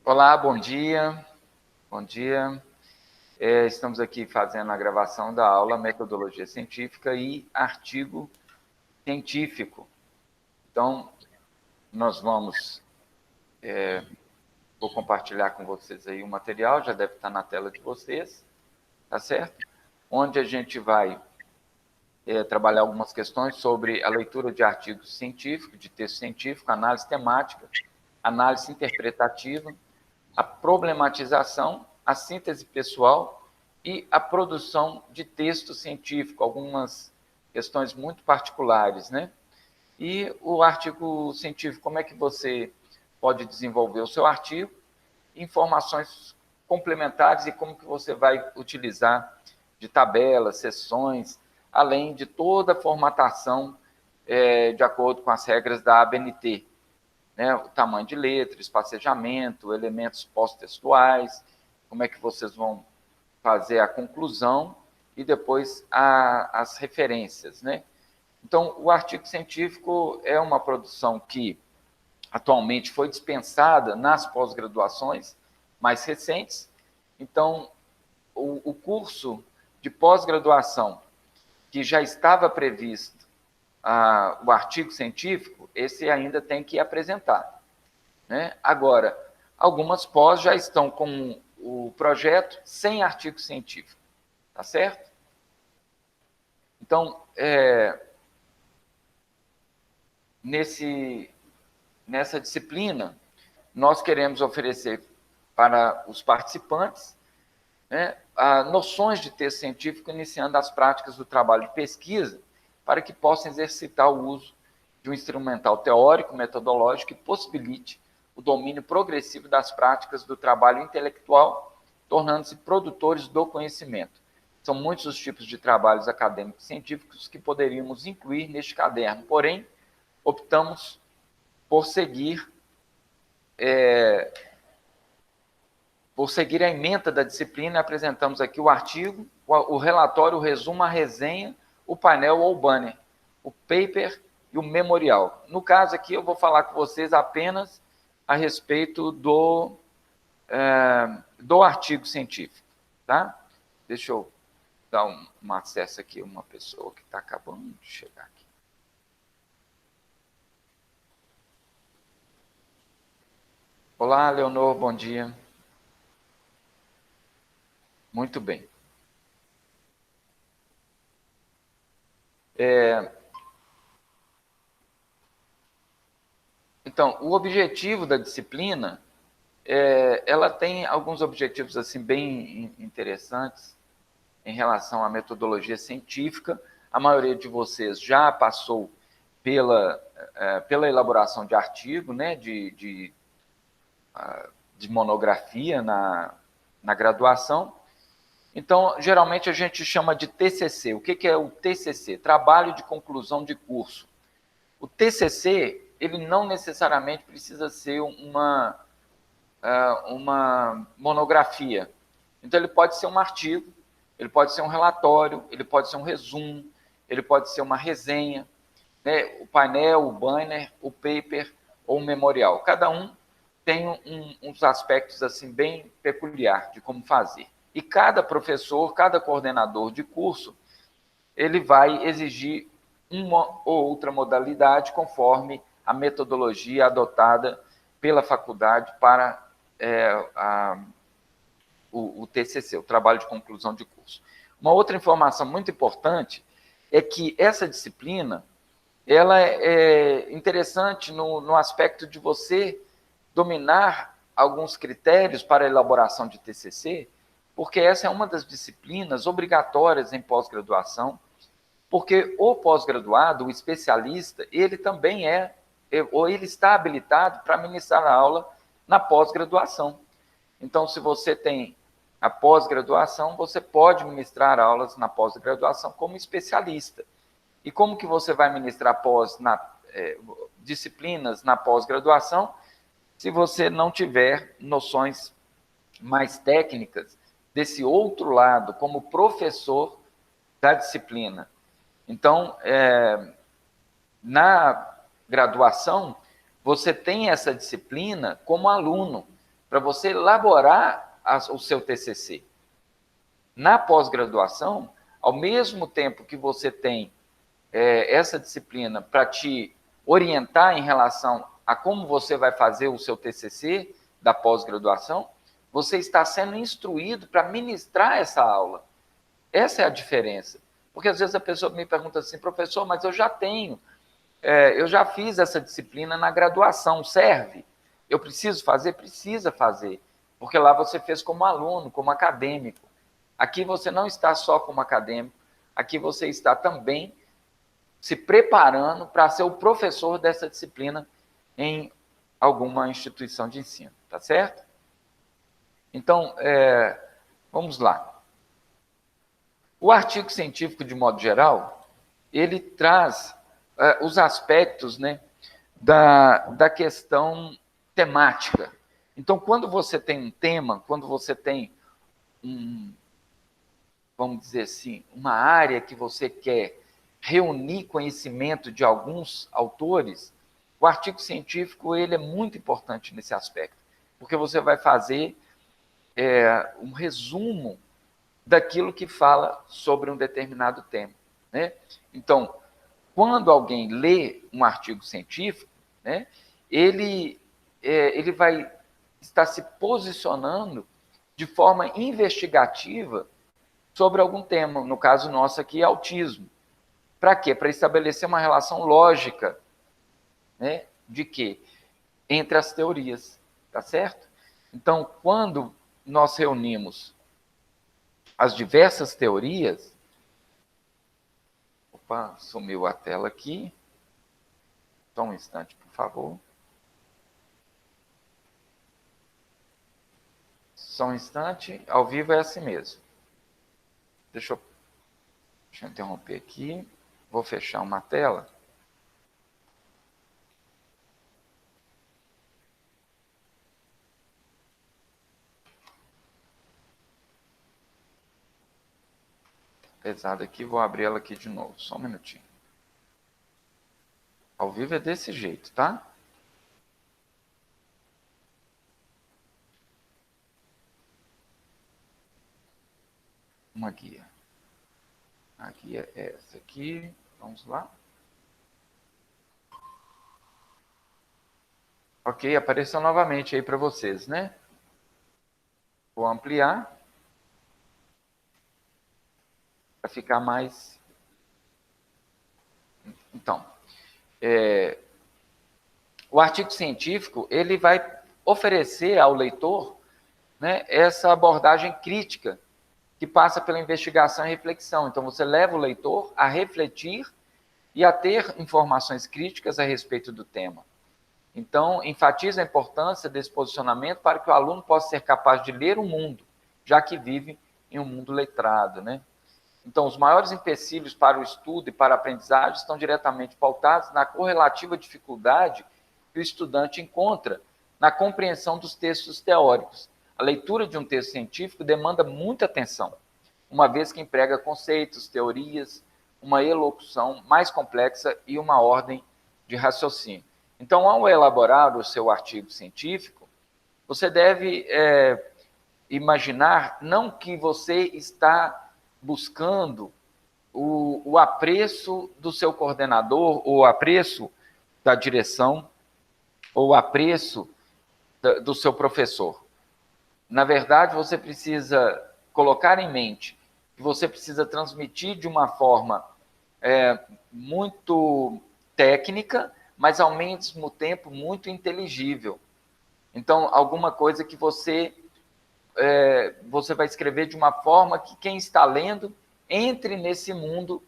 Olá, bom dia. Bom dia. Estamos aqui fazendo a gravação da aula Metodologia Científica e Artigo Científico. Então, nós vou compartilhar com vocês aí o material, já deve estar na tela de vocês, tá certo? Onde a gente vai trabalhar algumas questões sobre a leitura de artigos científicos, de texto científico, análise temática, análise interpretativa, a problematização, a síntese pessoal e a produção de texto científico, algumas questões muito particulares, né? E o artigo científico, como é que você pode desenvolver o seu artigo, informações complementares e como que você vai utilizar de tabelas, seções, além de toda a formatação de acordo com as regras da ABNT, né? O tamanho de letra, espacejamento, elementos pós-textuais, como é que vocês vão fazer a conclusão e depois as referências, né? Então, o artigo científico é uma produção que atualmente foi dispensada nas pós-graduações mais recentes. Então, o curso de pós-graduação que já estava previsto o artigo científico, esse ainda tem que apresentar, né? Agora, algumas pós já estão com o projeto sem artigo científico, tá certo? Então, nessa disciplina, nós queremos oferecer para os participantes, né, noções de texto científico, iniciando as práticas do trabalho de pesquisa, para que possam exercitar o uso de um instrumental teórico, metodológico, que possibilite o domínio progressivo das práticas do trabalho intelectual, tornando-se produtores do conhecimento. São muitos os tipos de trabalhos acadêmicos e científicos que poderíamos incluir neste caderno, porém, optamos por seguir a ementa da disciplina, apresentamos aqui o artigo, o relatório, o resumo, a resenha, o painel ou o banner, o paper e o memorial. No caso aqui, eu vou falar com vocês apenas a respeito do artigo científico, tá? Deixa eu dar um acesso aqui a uma pessoa que está acabando de chegar aqui. Olá, Leonor, bom dia. Muito bem. Então, o objetivo da disciplina, ela tem alguns objetivos assim bem interessantes em relação à metodologia científica. A maioria de vocês já passou pela elaboração de artigo, né, de monografia na graduação. Então, geralmente a gente chama de TCC. O que é o TCC? Trabalho de conclusão de curso. O TCC, ele não necessariamente precisa ser uma monografia. Então, ele pode ser um artigo, ele pode ser um relatório, ele pode ser um resumo, ele pode ser uma resenha, né? O painel, o banner, o paper ou o memorial. Cada um tem uns aspectos assim bem peculiar de como fazer. E cada professor, cada coordenador de curso, ele vai exigir uma ou outra modalidade conforme a metodologia adotada pela faculdade para o TCC, o trabalho de conclusão de curso. Uma outra informação muito importante é que essa disciplina ela é interessante no aspecto de você dominar alguns critérios para a elaboração de TCC, porque essa é uma das disciplinas obrigatórias em pós-graduação, porque o pós-graduado, o especialista, ele também ou ele está habilitado para ministrar a aula na pós-graduação. Então, se você tem a pós-graduação, você pode ministrar aulas na pós-graduação como especialista. E como que você vai ministrar disciplinas na pós-graduação se você não tiver noções mais técnicas desse outro lado, como professor da disciplina? Então, graduação, você tem essa disciplina como aluno, para você elaborar o seu TCC. Na pós-graduação, ao mesmo tempo que você tem essa disciplina para te orientar em relação a como você vai fazer o seu TCC da pós-graduação, você está sendo instruído para ministrar essa aula. Essa é a diferença. Porque às vezes a pessoa me pergunta assim, professor, mas eu já fiz essa disciplina na graduação, serve? Eu preciso fazer? Precisa fazer. Porque lá você fez como aluno, como acadêmico. Aqui você não está só como acadêmico, aqui você está também se preparando para ser o professor dessa disciplina em alguma instituição de ensino, tá certo? Então, vamos lá. O artigo científico, de modo geral, ele traz os aspectos, né, da questão temática. Então, quando você tem um tema, quando você tem vamos dizer assim, uma área que você quer reunir conhecimento de alguns autores, o artigo científico ele é muito importante nesse aspecto, porque você vai fazer um resumo daquilo que fala sobre um determinado tema, né? Então, quando alguém lê um artigo científico, né, ele vai estar se posicionando de forma investigativa sobre algum tema, no caso nosso aqui, autismo. Para quê? Para estabelecer uma relação lógica, né, de quê? Entre as teorias, tá certo? Então, quando nós reunimos as diversas teorias... Opa, sumiu a tela aqui. Só um instante, por favor. Só um instante, ao vivo é assim mesmo. Deixa eu interromper aqui. Vou fechar uma tela. Pesado aqui, vou abrir ela aqui de novo. Só um minutinho. Ao vivo é desse jeito, tá? Uma guia. A guia é essa aqui. Vamos lá. Ok, apareceu novamente aí para vocês, né? Vou ampliar para ficar mais... Então, o artigo científico ele vai oferecer ao leitor, né, essa abordagem crítica que passa pela investigação e reflexão. Então, você leva o leitor a refletir e a ter informações críticas a respeito do tema. Então, enfatiza a importância desse posicionamento para que o aluno possa ser capaz de ler o mundo, já que vive em um mundo letrado, né? Então, os maiores empecilhos para o estudo e para a aprendizagem estão diretamente pautados na correlativa dificuldade que o estudante encontra na compreensão dos textos teóricos. A leitura de um texto científico demanda muita atenção, uma vez que emprega conceitos, teorias, uma elocução mais complexa e uma ordem de raciocínio. Então, ao elaborar o seu artigo científico, você deve imaginar não que você está buscando o apreço do seu coordenador, ou o apreço da direção, ou o apreço do seu professor. Na verdade, você precisa colocar em mente que você precisa transmitir de uma forma muito técnica, mas ao mesmo tempo muito inteligível. Então, alguma coisa que você vai escrever de uma forma que quem está lendo entre nesse mundo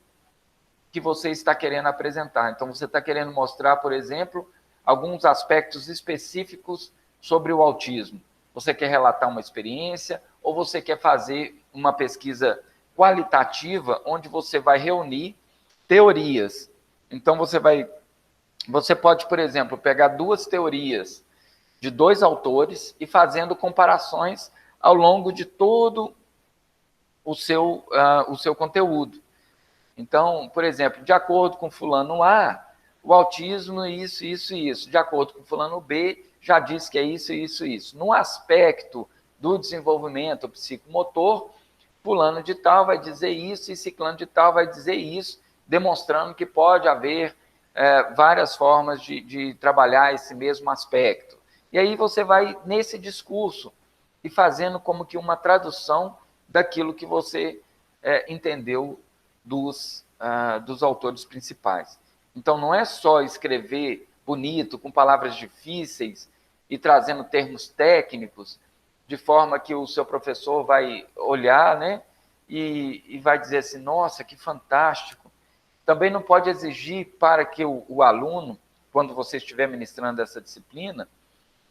que você está querendo apresentar. Então, você está querendo mostrar, por exemplo, alguns aspectos específicos sobre o autismo. Você quer relatar uma experiência ou você quer fazer uma pesquisa qualitativa onde você vai reunir teorias. Então, você pode, por exemplo, pegar duas teorias de dois autores e fazendo comparações ao longo de todo o seu conteúdo. Então, por exemplo, de acordo com fulano A, o autismo, isso, isso e isso. De acordo com fulano B, já disse que é isso, isso e isso. No aspecto do desenvolvimento psicomotor, fulano de tal vai dizer isso e ciclano de tal vai dizer isso, demonstrando que pode haver várias formas de trabalhar esse mesmo aspecto. E aí você vai, nesse discurso, e fazendo como que uma tradução daquilo que você entendeu dos autores principais. Então, não é só escrever bonito, com palavras difíceis e trazendo termos técnicos, de forma que o seu professor vai olhar, né, e vai dizer assim, nossa, que fantástico. Também não pode exigir para que o aluno, quando você estiver ministrando essa disciplina,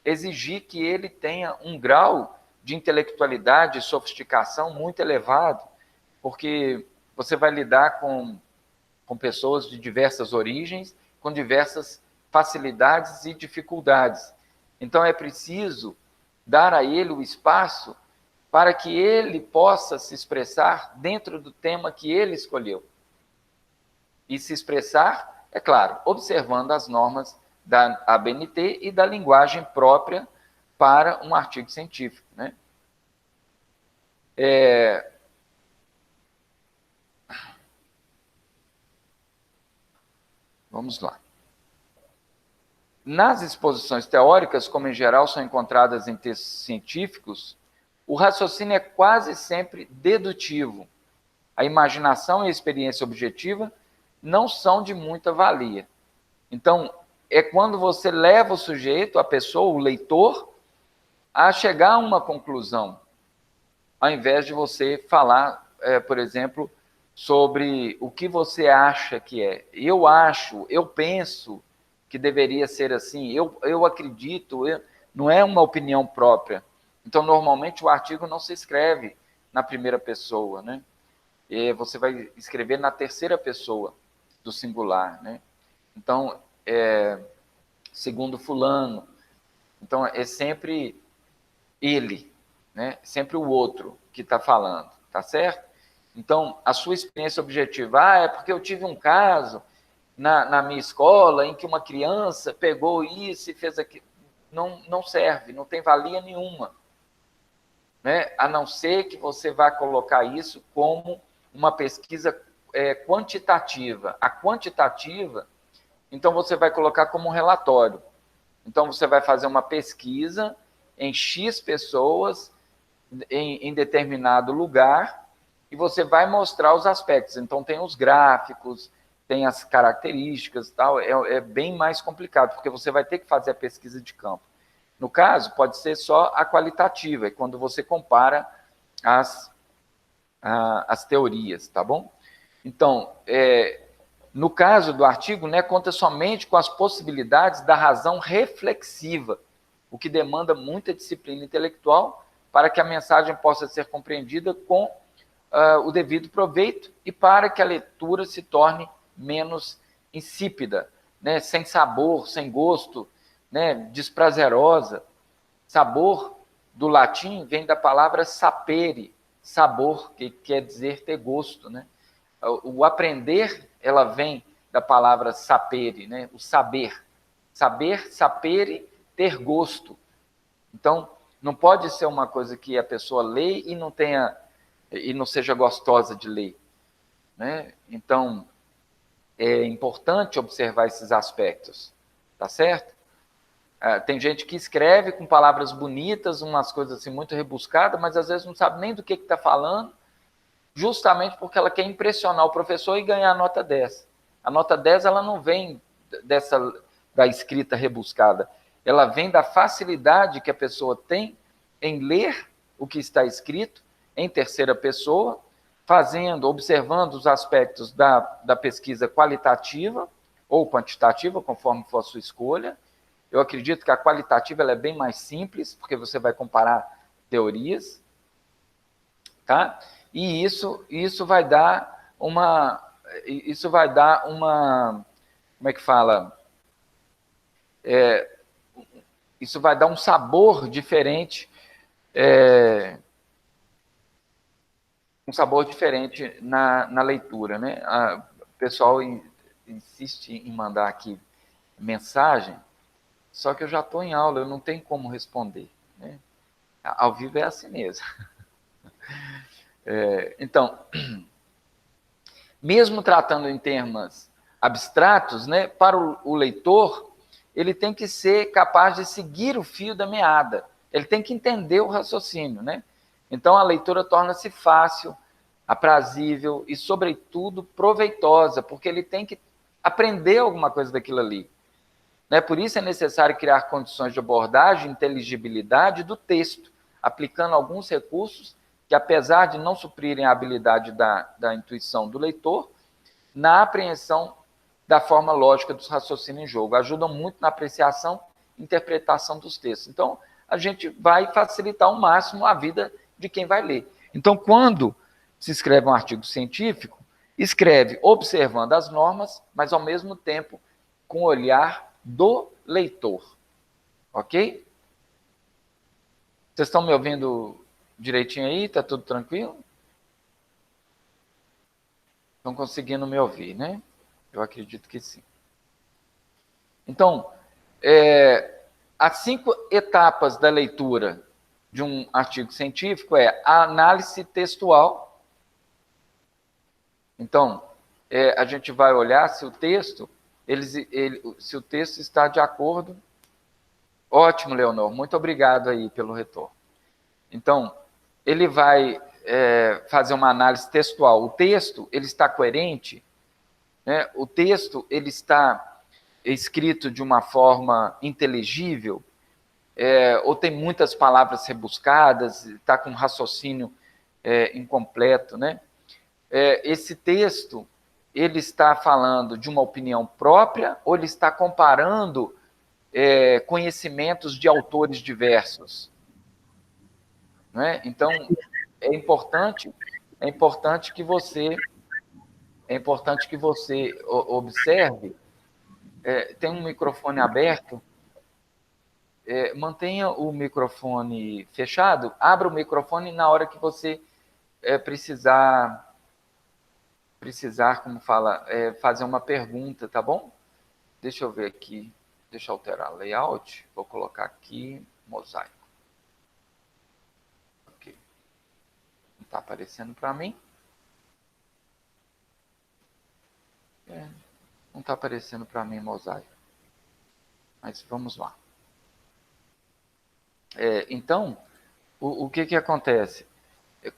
exigir que ele tenha um grau de intelectualidade e sofisticação muito elevado, porque você vai lidar com pessoas de diversas origens, com diversas facilidades e dificuldades. Então, é preciso dar a ele o espaço para que ele possa se expressar dentro do tema que ele escolheu. E se expressar, é claro, observando as normas da ABNT e da linguagem própria para um artigo científico, né? Vamos lá. Nas exposições teóricas, como em geral são encontradas em textos científicos, o raciocínio é quase sempre dedutivo. A imaginação e a experiência objetiva não são de muita valia. Então, é quando você leva o sujeito, a pessoa, o leitor, a chegar a uma conclusão, ao invés de você falar, por exemplo, sobre o que você acha que é. Eu acho, eu penso que deveria ser assim, eu acredito, não é uma opinião própria. Então, normalmente, o artigo não se escreve na primeira pessoa, né? E você vai escrever na terceira pessoa do singular, né? Então, segundo fulano. Então, é sempre ele, né? Sempre o outro que está falando, tá certo? Então, a sua experiência objetiva, é porque eu tive um caso na minha escola em que uma criança pegou isso e fez aquilo. Não serve, não tem valia nenhuma, né? A não ser que você vá colocar isso como uma pesquisa quantitativa. A quantitativa, então você vai colocar como um relatório. Então você vai fazer uma pesquisa em X pessoas em determinado lugar e você vai mostrar os aspectos. Então tem os gráficos, tem as características, tal. É bem mais complicado, porque você vai ter que fazer a pesquisa de campo. No caso, pode ser só a qualitativa, é quando você compara as teorias, tá bom? Então, no caso do artigo, né, conta somente com as possibilidades da razão reflexiva, o que demanda muita disciplina intelectual para que a mensagem possa ser compreendida com o devido proveito e para que a leitura se torne menos insípida, né, sem sabor, sem gosto, né, desprazerosa. Sabor, do latim, vem da palavra sapere, sabor, que quer dizer ter gosto, né? O aprender, ela vem da palavra sapere, né? O saber. Saber, sapere, ter gosto. Então, não pode ser uma coisa que a pessoa lê e não seja gostosa de ler, né? Então, é importante observar esses aspectos, tá certo? Tem gente que escreve com palavras bonitas, umas coisas assim muito rebuscadas, mas às vezes não sabe nem do que está falando, justamente porque ela quer impressionar o professor e ganhar a nota 10. A nota 10 ela não vem da escrita rebuscada, ela vem da facilidade que a pessoa tem em ler o que está escrito em terceira pessoa, observando os aspectos da pesquisa qualitativa ou quantitativa, conforme for a sua escolha. Eu acredito que a qualitativa ela é bem mais simples, porque você vai comparar teorias, tá? E isso vai dar uma, como é que fala? Isso vai dar um sabor diferente, na leitura, né? O pessoal insiste em mandar aqui mensagem, só que eu já estou em aula, eu não tenho como responder, né? Ao vivo é assim mesmo. Então, mesmo tratando em termos abstratos, né, para o leitor, ele tem que ser capaz de seguir o fio da meada, ele tem que entender o raciocínio, né? Então, a leitura torna-se fácil, aprazível e, sobretudo, proveitosa, porque ele tem que aprender alguma coisa daquilo ali. Né? Por isso é necessário criar condições de abordagem e inteligibilidade do texto, aplicando alguns recursos que, apesar de não suprirem a habilidade da intuição do leitor, na apreensão da forma lógica dos raciocínios em jogo, ajudam muito na apreciação e interpretação dos textos. Então, a gente vai facilitar ao máximo a vida de quem vai ler. Então, quando se escreve um artigo científico, escreve observando as normas, mas ao mesmo tempo com o olhar do leitor. Ok? Vocês estão me ouvindo direitinho aí? Está tudo tranquilo? Estão conseguindo me ouvir, né? Eu acredito que sim. Então, as 5 etapas da leitura de um artigo científico é a análise textual. Então, a gente vai olhar se o texto, se o texto está de acordo. Ótimo, Leonor, muito obrigado aí pelo retorno. Então, ele vai fazer uma análise textual. O texto, ele está coerente, né? O texto, ele está escrito de uma forma inteligível, ou tem muitas palavras rebuscadas, está com um raciocínio incompleto, né? Esse texto, ele está falando de uma opinião própria ou ele está comparando conhecimentos de autores diversos? Não é? Então, é importante que você observe. Tem um microfone aberto, mantenha o microfone fechado, abra o microfone na hora que você precisar, como fala, fazer uma pergunta, tá bom? Deixa eu ver aqui, deixa eu alterar layout, vou colocar aqui, mosaico. Ok. Não está aparecendo para mim? Não está aparecendo para mim mosaico. Mas vamos lá. Então, o que acontece?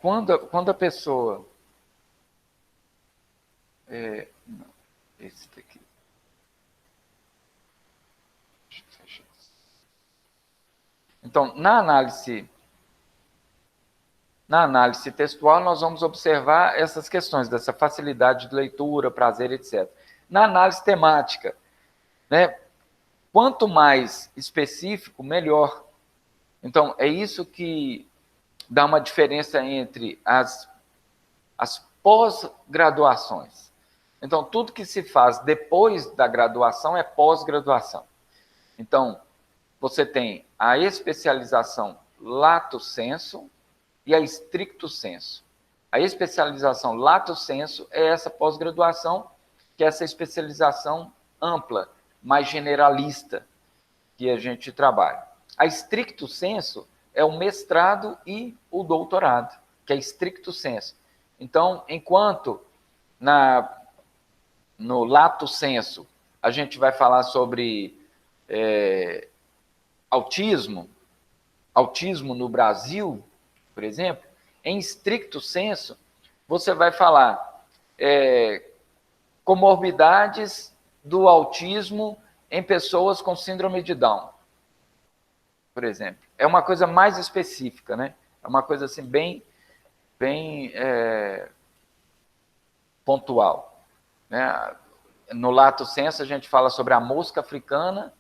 Quando a pessoa... não, esse daqui. Deixa eu fechar. Então, na análise textual, nós vamos observar essas questões, dessa facilidade de leitura, prazer, etc. Na análise temática, né, quanto mais específico, melhor. Então, é isso que dá uma diferença entre as pós-graduações. Então, tudo que se faz depois da graduação é pós-graduação. Então, você tem a especialização lato sensu e a stricto sensu. A especialização lato sensu é essa pós-graduação, que é essa especialização ampla, mais generalista, que a gente trabalha. A stricto sensu é o mestrado e o doutorado, que é stricto sensu. Então, enquanto no lato sensu a gente vai falar sobre autismo no Brasil, por exemplo, em stricto sensu, você vai falar comorbidades do autismo em pessoas com síndrome de Down, por exemplo. É uma coisa mais específica, né? É uma coisa assim bem pontual, né? No lato sensu a gente fala sobre a mosca africana,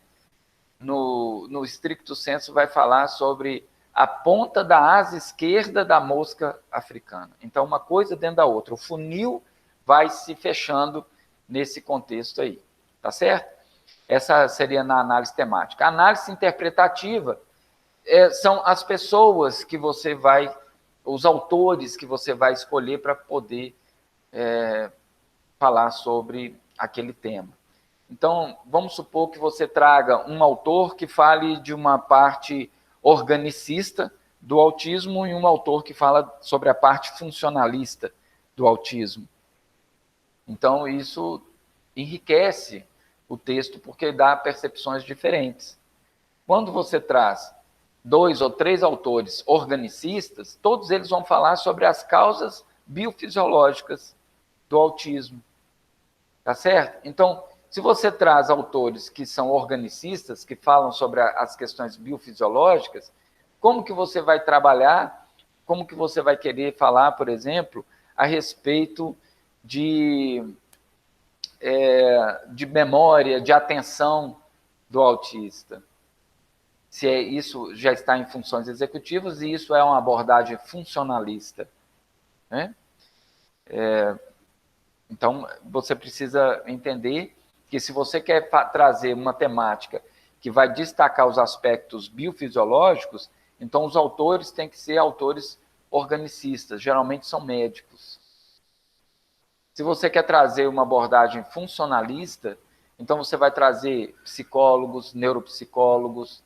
no stricto sensu vai falar sobre a ponta da asa esquerda da mosca africana. Então, uma coisa dentro da outra. O funil vai se fechando nesse contexto aí, tá certo? Essa seria na análise temática. A análise interpretativa são as pessoas que você vai, os autores que você vai escolher para poder falar sobre aquele tema. Então, vamos supor que você traga um autor que fale de uma parte organicista do autismo e um autor que fala sobre a parte funcionalista do autismo. Então, isso enriquece o texto porque dá percepções diferentes. Quando você traz 2 ou 3 autores organicistas, todos eles vão falar sobre as causas biofisiológicas do autismo. Tá certo? Então, se você traz autores que são organicistas, que falam sobre as questões biofisiológicas, como que você vai trabalhar, como que você vai querer falar, por exemplo, a respeito de memória, de atenção do autista? Se isso já está em funções executivas e isso é uma abordagem funcionalista, né? Então, você precisa entender que se você quer trazer uma temática que vai destacar os aspectos biofisiológicos, então os autores têm que ser autores organicistas, geralmente são médicos. Se você quer trazer uma abordagem funcionalista, então você vai trazer psicólogos, neuropsicólogos,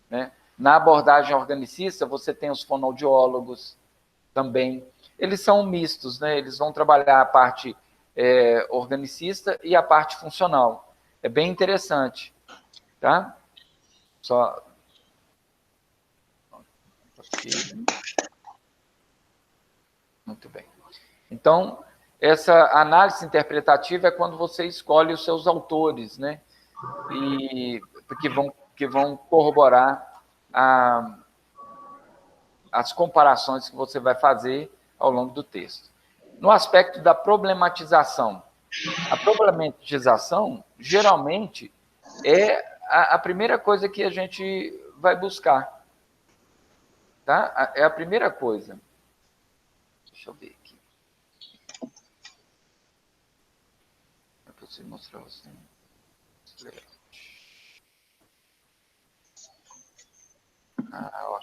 né? Na abordagem organicista, você tem os fonoaudiólogos também. Eles são mistos, né? Eles vão trabalhar a parte organicista e a parte funcional. É bem interessante, tá? Só... Muito bem. Então, essa análise interpretativa é quando você escolhe os seus autores, né? E que vão corroborar as comparações que você vai fazer ao longo do texto. No aspecto da problematização, a problematização, geralmente, é a primeira coisa que a gente vai buscar. Tá? É a primeira coisa. Deixa eu ver aqui. Eu preciso mostrar você.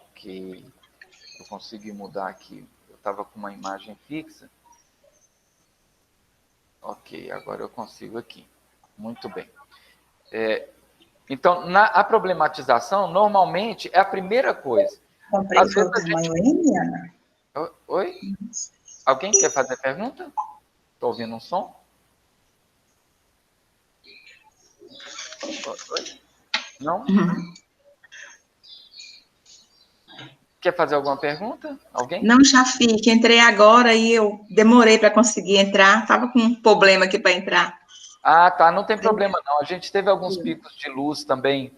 Ok. Eu consegui mudar aqui. Eu estava com uma imagem fixa. Ok, agora eu consigo aqui. Muito bem. Então, a problematização, normalmente, é a primeira coisa. Comprei foi o tamanho M, Ana? Oi? Alguém quer fazer pergunta? Estou ouvindo um som? Oi? Não? Uhum. Quer fazer alguma pergunta? Alguém? Não, já fiz. Entrei agora e eu demorei para conseguir entrar. Estava com um problema aqui para entrar. Ah, tá. Não tem problema, não. A gente teve alguns picos de luz também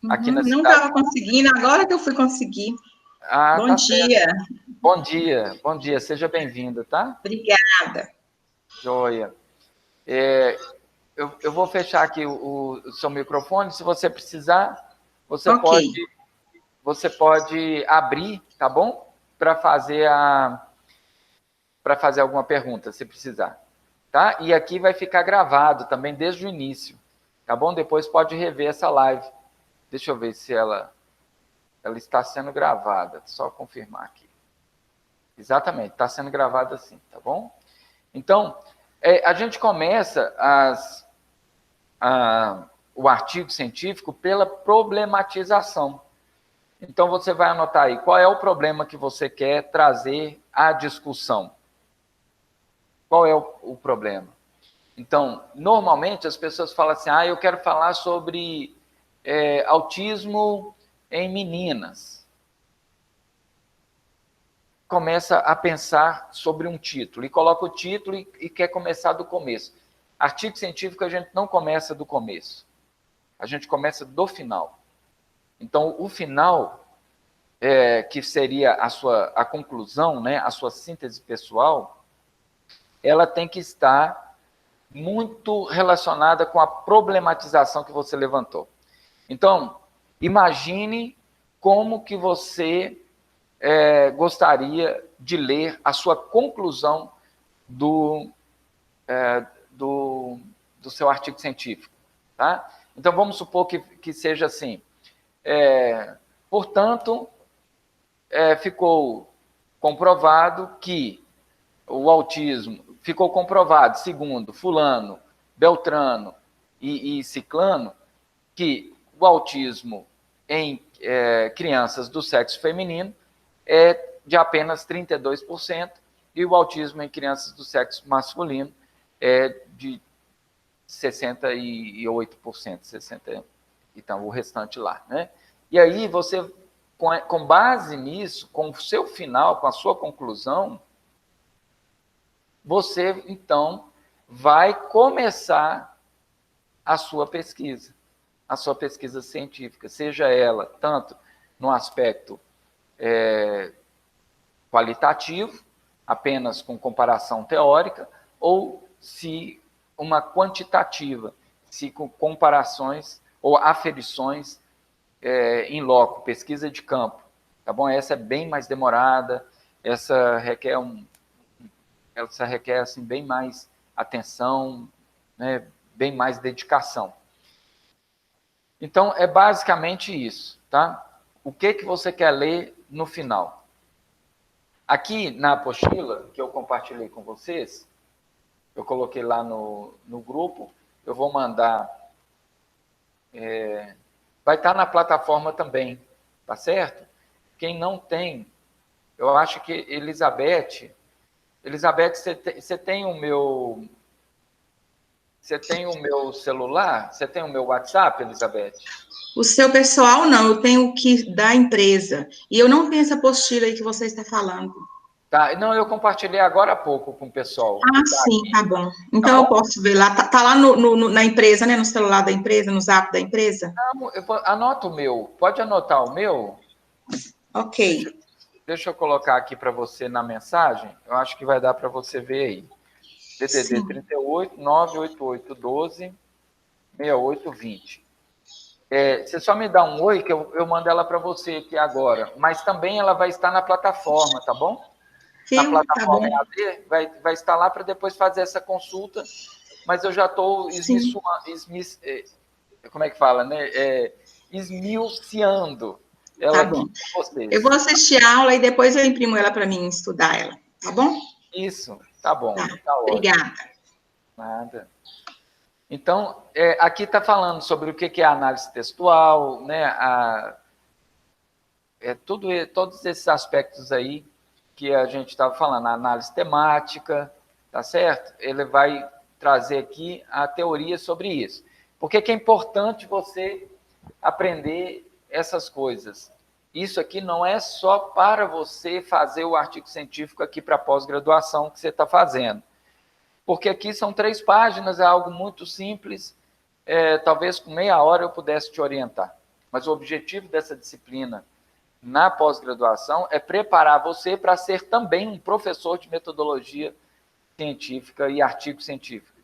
aqui na Não cidade. estava conseguindo, agora que eu fui conseguir. Ah, Bom tá dia. certo. Bom dia. Bom dia. Seja bem-vindo, tá? Obrigada. Joia. Eu vou fechar aqui o seu microfone. Se você precisar, você pode abrir, tá bom? Para fazer alguma pergunta, se precisar. Tá? E aqui vai ficar gravado também desde o início. Tá bom? Depois pode rever essa live. Deixa eu ver se ela está sendo gravada. Só confirmar aqui. Exatamente, está sendo gravada assim, tá bom? Então, a gente começa o artigo científico pela problematização. Então, você vai anotar aí qual é o problema que você quer trazer à discussão. Qual é o problema? Então, normalmente as pessoas falam assim, eu quero falar sobre autismo em meninas. Começa a pensar sobre um título, e coloca o título e quer começar do começo. Artigo científico a gente não começa do começo, a gente começa do final. Então, o final, que seria a conclusão, né, a sua síntese pessoal, ela tem que estar muito relacionada com a problematização que você levantou. Então, imagine como que você gostaria de ler a sua conclusão do seu artigo científico. Tá? Então, vamos supor que seja assim. Portanto, ficou comprovado que o autismo, ficou comprovado, segundo fulano, Beltrano e Ciclano, que o autismo em crianças do sexo feminino é de apenas 32%, e o autismo em crianças do sexo masculino é de 68%, 60%, então o restante lá, né? E aí você, com base nisso, com o seu final, com a sua conclusão, você, então, vai começar a sua pesquisa científica, seja ela tanto no aspecto qualitativo, apenas com comparação teórica, ou se uma quantitativa, se com comparações ou aferições em loco, pesquisa de campo, tá bom? Essa é bem mais demorada, essa requer assim, bem mais atenção, né? Bem mais dedicação. Então, é basicamente isso, tá? O que você quer ler no final? Aqui na apostila, que eu compartilhei com vocês, eu coloquei lá no grupo, eu vou mandar, vai estar na plataforma também, tá certo? Quem não tem, eu acho que Elizabeth, você tem o meu celular? Você tem o meu WhatsApp, Elizabeth? O seu pessoal, não, eu tenho o que da empresa. E eu não tenho essa apostila aí que você está falando. Tá, não, eu compartilhei agora há pouco com o pessoal. Ah, sim, tá bom. Então Tá bom? eu posso ver lá. Tá lá na empresa, né? No celular da empresa, no zap da empresa? Anota o meu. Pode anotar o meu? Ok. Deixa eu colocar aqui para você na mensagem. Eu acho que vai dar para você ver aí. DDD Sim. 38 988 12 6820. Você só me dá um oi que eu mando ela para você aqui agora. Mas também ela vai estar na plataforma, tá bom? Na Viu? Tá plataforma bom. EAD, vai estar lá para depois fazer essa consulta. Mas eu já estou Sim. como é que fala, né? Esmiuçando ela Tá aqui bom. com Eu vocês. vou assistir a aula e depois eu imprimo ela para mim estudar ela. Tá bom? Isso, tá bom, Tá. tá ótimo. Obrigada. Nada. Então, aqui está falando sobre o que é análise textual, né? Todos esses aspectos aí que a gente estava falando, a análise temática, tá certo? Ele vai trazer aqui a teoria sobre isso. Por que é importante você aprender essas coisas? Isso aqui não é só para você fazer o artigo científico aqui para pós-graduação que você está fazendo. Porque aqui são 3 páginas, é algo muito simples, talvez com meia hora eu pudesse te orientar. Mas o objetivo dessa disciplina na pós-graduação é preparar você para ser também um professor de metodologia científica e artigo científico,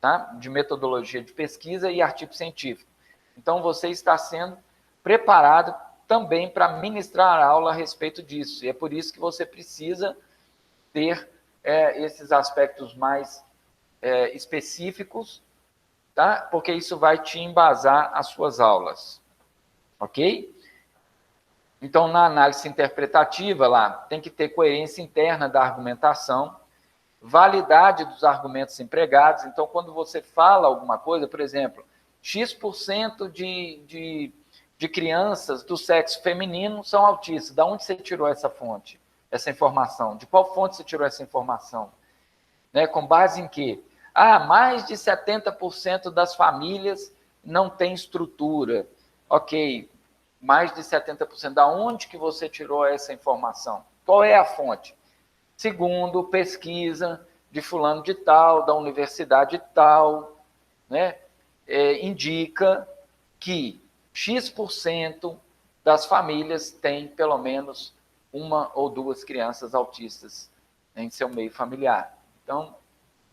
tá? De metodologia de pesquisa e artigo científico. Então, você está sendo preparado também para ministrar aula a respeito disso. E é por isso que você precisa ter esses aspectos mais específicos, tá? Porque isso vai te embasar as suas aulas, ok? Então, na análise interpretativa, lá, tem que ter coerência interna da argumentação, validade dos argumentos empregados. Então, quando você fala alguma coisa, por exemplo, X% de crianças do sexo feminino são autistas. Da onde você tirou essa fonte, essa informação? De qual fonte você tirou essa informação? Né? Com base em quê? Mais de 70% das famílias não têm estrutura. Ok, mais de 70%. Da onde que você tirou essa informação? Qual é a fonte? Segundo pesquisa de fulano de tal, da universidade tal, né? Indica que X% das famílias têm pelo menos uma ou duas crianças autistas em seu meio familiar. Então,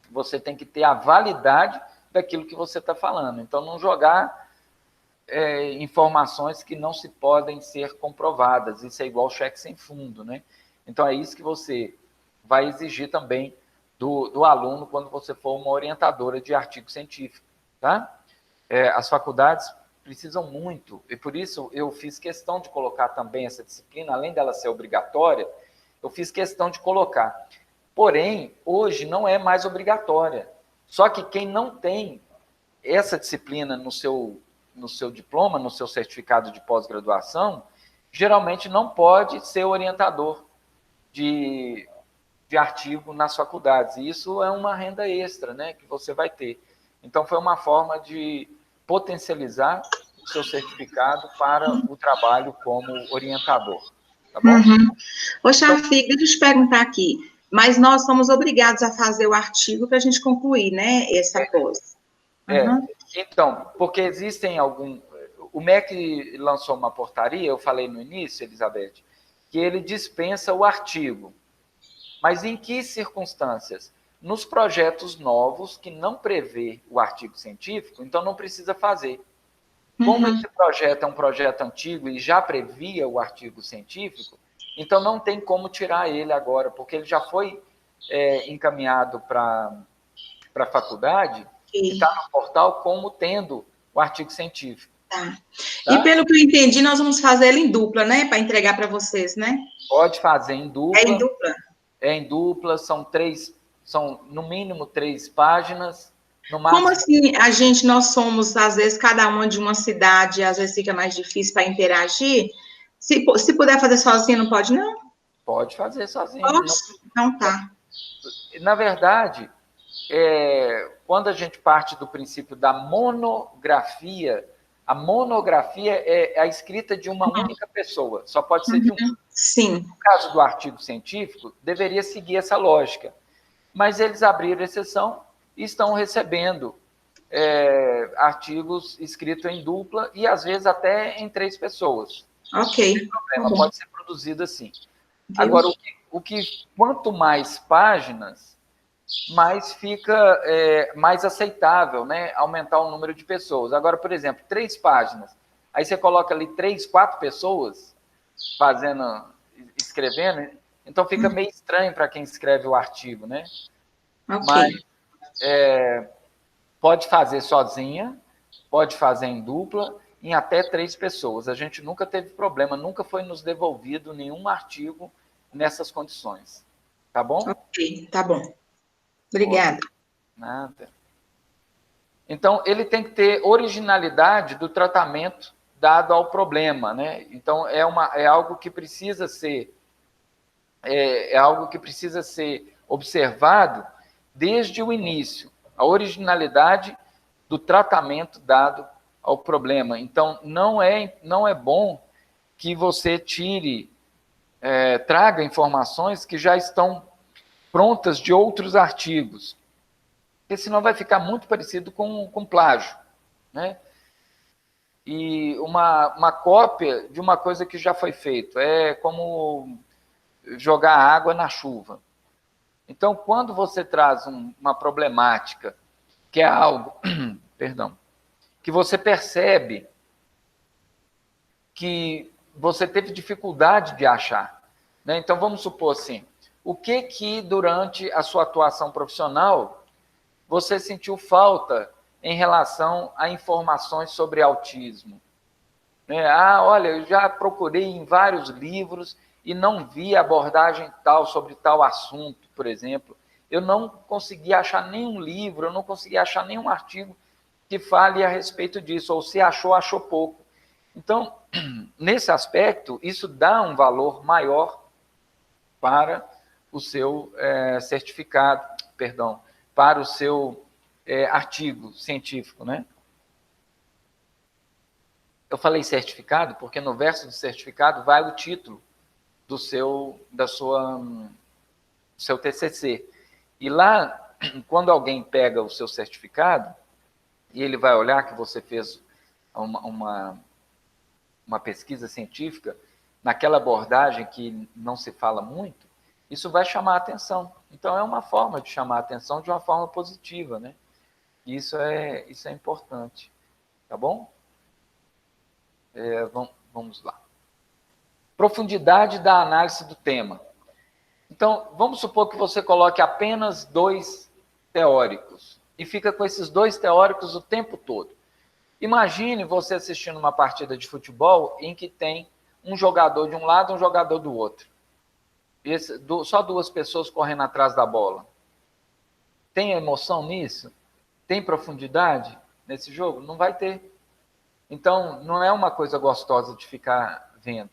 você tem que ter a validade daquilo que você está falando. Então, não jogar informações que não se podem ser comprovadas. Isso é igual cheque sem fundo, né? Então, é isso que você vai exigir também do aluno quando você for uma orientadora de artigo científico, tá? As faculdades precisam muito, e por isso eu fiz questão de colocar também essa disciplina, além dela ser obrigatória, eu fiz questão de colocar. Porém, hoje não é mais obrigatória. Só que quem não tem essa disciplina no seu diploma, no seu certificado de pós-graduação, geralmente não pode ser orientador de artigo nas faculdades. E isso é uma renda extra, né, que você vai ter. Então, foi uma forma de potencializar o seu certificado para o trabalho como orientador. Tá bom? Ô, Shafiq, deixa eu te perguntar aqui. Mas nós somos obrigados a fazer o artigo para a gente concluir, né, essa pós. Então, porque existem o MEC lançou uma portaria, eu falei no início, Elizabeth, que ele dispensa o artigo. Mas em que circunstâncias? Nos projetos novos que não prevê o artigo científico, então não precisa fazer. Como esse projeto é um projeto antigo e já previa o artigo científico, então não tem como tirar ele agora, porque ele já foi encaminhado para a faculdade e está no portal como tendo o artigo científico. Tá. E pelo que eu entendi, nós vamos fazer ele em dupla, né? Para entregar para vocês, né? Pode fazer em dupla. É em dupla? É em dupla, são no mínimo 3 páginas. No máximo... Como assim nós somos, às vezes, cada uma de uma cidade, às vezes fica mais difícil para interagir? Se puder fazer sozinho, não pode, não? Pode fazer sozinho. Então tá. Na verdade, quando a gente parte do princípio da monografia, a monografia é a escrita de uma única pessoa, só pode ser de um. Sim. No caso do artigo científico, deveria seguir essa lógica. Mas eles abriram exceção e estão recebendo artigos escritos em dupla e, às vezes, até em 3 pessoas. Ok. Não tem problema, pode ser produzido assim. Agora, quanto mais páginas, mais fica mais aceitável, né? Aumentar o número de pessoas. Agora, por exemplo, 3 páginas. Aí você coloca ali 3, 4 pessoas escrevendo, então fica meio estranho para quem escreve o artigo, né? Okay. Mas pode fazer sozinha, pode fazer em dupla, em até 3 pessoas. A gente nunca teve problema, nunca foi nos devolvido nenhum artigo nessas condições. Tá bom? Ok, tá bom. Obrigada. Nada. Então, ele tem que ter originalidade do tratamento dado ao problema, né? Então, é algo que precisa ser observado desde o início, a originalidade do tratamento dado ao problema. Então, não é bom que você traga informações que já estão prontas de outros artigos, porque senão vai ficar muito parecido com plágio, né? E uma cópia de uma coisa que já foi feito é como jogar água na chuva. Então, quando você traz uma problemática que é algo, perdão, que você percebe que você teve dificuldade de achar, né? Então, vamos supor assim, o que durante a sua atuação profissional você sentiu falta em relação a informações sobre autismo? Né? Olha, eu já procurei em vários livros e não vi abordagem tal sobre tal assunto, por exemplo. Eu não consegui achar nenhum livro, eu não consegui achar nenhum artigo que fale a respeito disso, ou se achou, achou pouco. Então, nesse aspecto, isso dá um valor maior para o seu certificado, para o seu artigo científico, né? Eu falei certificado porque no verso do certificado vai o título do seu TCC. E lá, quando alguém pega o seu certificado, e ele vai olhar que você fez uma pesquisa científica naquela abordagem que não se fala muito, isso vai chamar a atenção. Então, é uma forma de chamar a atenção de uma forma positiva, né? Isso é importante. Tá bom? Vamos lá. Profundidade da análise do tema. Então, vamos supor que você coloque apenas 2 teóricos e fica com esses 2 teóricos o tempo todo. Imagine você assistindo uma partida de futebol em que tem um jogador de um lado e um jogador do outro. Só 2 pessoas correndo atrás da bola. Tem emoção nisso? Tem profundidade? nesse jogo? Não vai ter. Então, não é uma coisa gostosa de ficar vendo.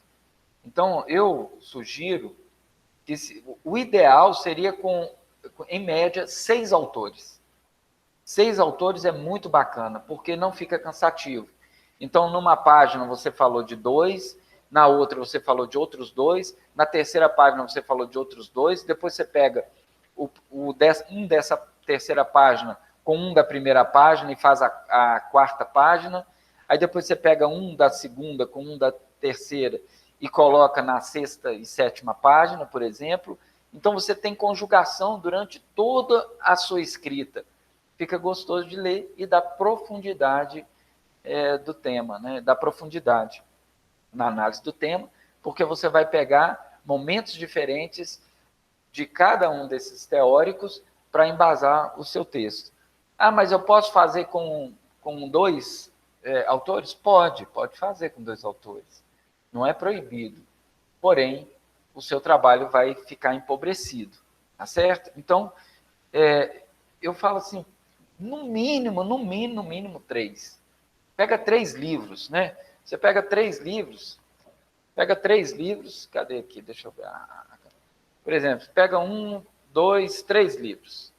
Então, eu sugiro que o ideal seria em média, 6 autores. 6 autores é muito bacana, porque não fica cansativo. Então, numa página você falou de 2, na outra você falou de outros 2, na terceira página você falou de outros 2, depois você pega um dessa terceira página com um da primeira página e faz a quarta página, aí depois você pega um da segunda com um da terceira e coloca na sexta e sétima página, por exemplo. Então, você tem conjugação durante toda a sua escrita. Fica gostoso de ler e dá profundidade do tema, né? Dá profundidade na análise do tema, porque você vai pegar momentos diferentes de cada um desses teóricos para embasar o seu texto. Ah, mas eu posso fazer com 2 autores? Pode fazer com 2 autores. Não é proibido. Porém, o seu trabalho vai ficar empobrecido. Tá certo? Então, eu falo assim, no mínimo 3. Pega 3 livros, né? Você pega 3 livros, cadê aqui? Deixa eu ver. Por exemplo, pega 1, 2, 3 livros.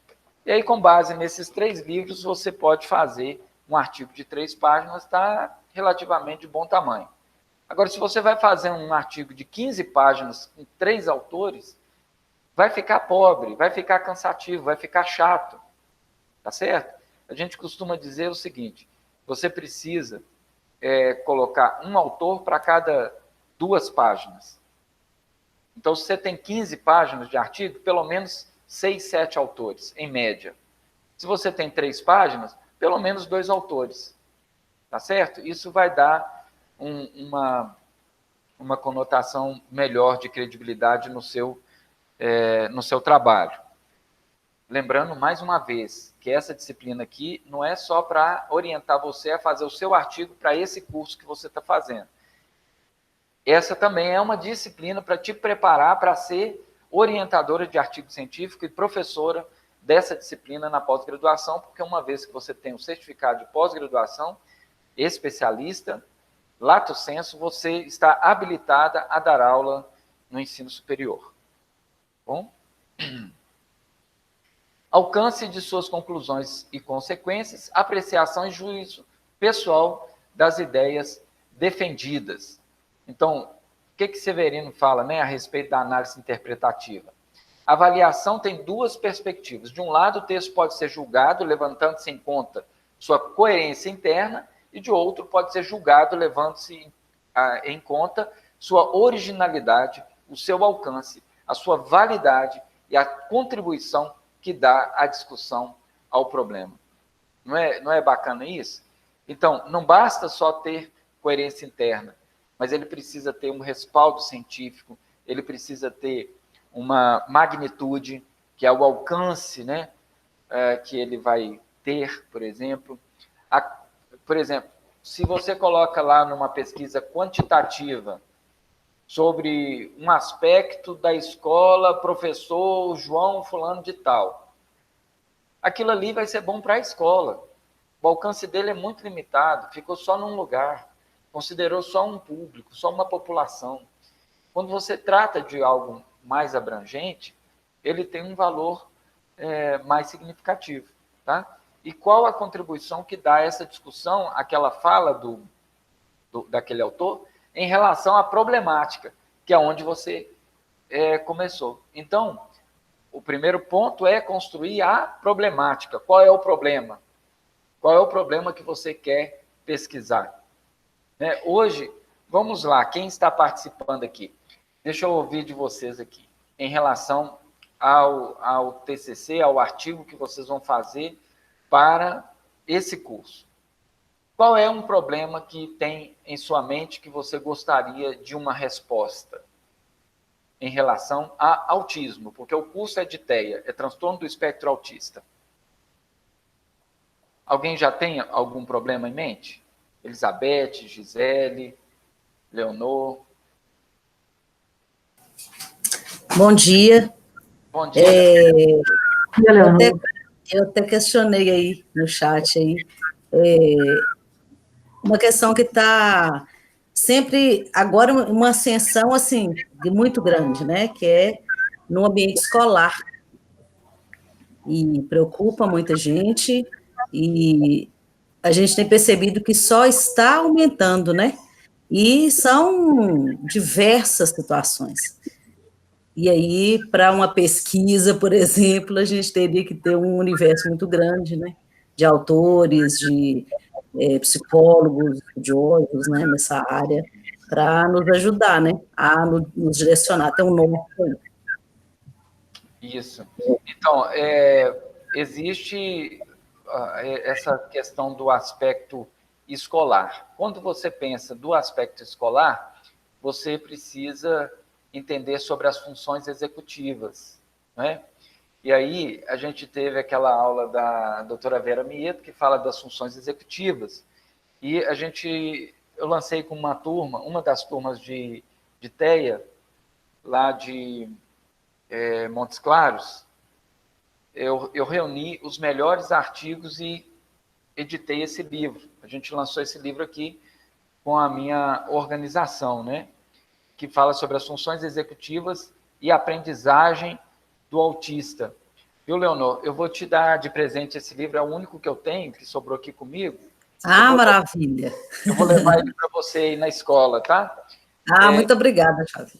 E aí, com base nesses 3 livros, você pode fazer um artigo de 3 páginas, está relativamente de bom tamanho. Agora, se você vai fazer um artigo de 15 páginas com 3 autores, vai ficar pobre, vai ficar cansativo, vai ficar chato. Tá certo? A gente costuma dizer o seguinte, você precisa colocar um autor para cada 2 páginas. Então, se você tem 15 páginas de artigo, pelo menos 6, 7 autores, em média. Se você tem 3 páginas, pelo menos 2 autores. Tá certo? Isso vai dar uma conotação melhor de credibilidade no seu trabalho. Lembrando, mais uma vez, que essa disciplina aqui não é só para orientar você a fazer o seu artigo para esse curso que você está fazendo. Essa também é uma disciplina para te preparar para ser orientadora de artigo científico e professora dessa disciplina na pós-graduação, porque uma vez que você tem o certificado de pós-graduação, especialista, lato sensu, você está habilitada a dar aula no ensino superior. Bom? Alcance de suas conclusões e consequências, apreciação e juízo pessoal das ideias defendidas. Então, o que Severino fala, né, a respeito da análise interpretativa? A avaliação tem 2 perspectivas. De um lado, o texto pode ser julgado, levantando-se em conta sua coerência interna, e de outro, pode ser julgado, levando-se em conta sua originalidade, o seu alcance, a sua validade e a contribuição que dá à discussão ao problema. Não é bacana isso? Então, não basta só ter coerência interna, mas ele precisa ter um respaldo científico, ele precisa ter uma magnitude, que é o alcance, né, que ele vai ter, por exemplo. Por exemplo, se você coloca lá numa pesquisa quantitativa sobre um aspecto da escola, professor João fulano de tal, aquilo ali vai ser bom para a escola. O alcance dele é muito limitado, ficou só num lugar, considerou só um público, só uma população. Quando você trata de algo mais abrangente, ele tem um valor mais significativo. Tá? E qual a contribuição que dá essa discussão, aquela fala daquele autor, em relação à problemática, que é onde você começou. Então, o primeiro ponto é construir a problemática. Qual é o problema? Qual é o problema que você quer pesquisar? Hoje, vamos lá, quem está participando aqui? Deixa eu ouvir de vocês aqui, em relação ao TCC, ao artigo que vocês vão fazer para esse curso. Qual é um problema que tem em sua mente que você gostaria de uma resposta em relação a autismo? Porque o curso é de TEA, é transtorno do espectro autista. Alguém já tem algum problema em mente? Elizabeth, Gisele, Leonor? Bom dia. Bom dia. Eu até questionei aí no chat aí. uma questão que está sempre, agora, uma ascensão, assim, muito grande, né, que é no ambiente escolar, e preocupa muita gente, e a gente tem percebido que só está aumentando, né, e são diversas situações. E aí, para uma pesquisa, por exemplo, a gente teria que ter um universo muito grande, né, de autores, de psicólogos, estudiosos, né, nessa área, para nos ajudar, né, a nos direcionar, ter um norte aí. Isso. Então, existe essa questão do aspecto escolar. Quando você pensa do aspecto escolar, você precisa entender sobre as funções executivas, né? E aí, a gente teve aquela aula da doutora Vera Mieto, que fala das funções executivas, e eu lancei com uma das turmas de TEA, lá de Montes Claros, eu reuni os melhores artigos e editei esse livro. A gente lançou esse livro aqui com a minha organização, né? Que fala sobre as funções executivas e aprendizagem do autista. Viu, Leonor? Eu vou te dar de presente esse livro, é o único que eu tenho, que sobrou aqui comigo. Maravilha! Eu vou levar ele para você aí na escola, tá? Muito obrigada, Javi.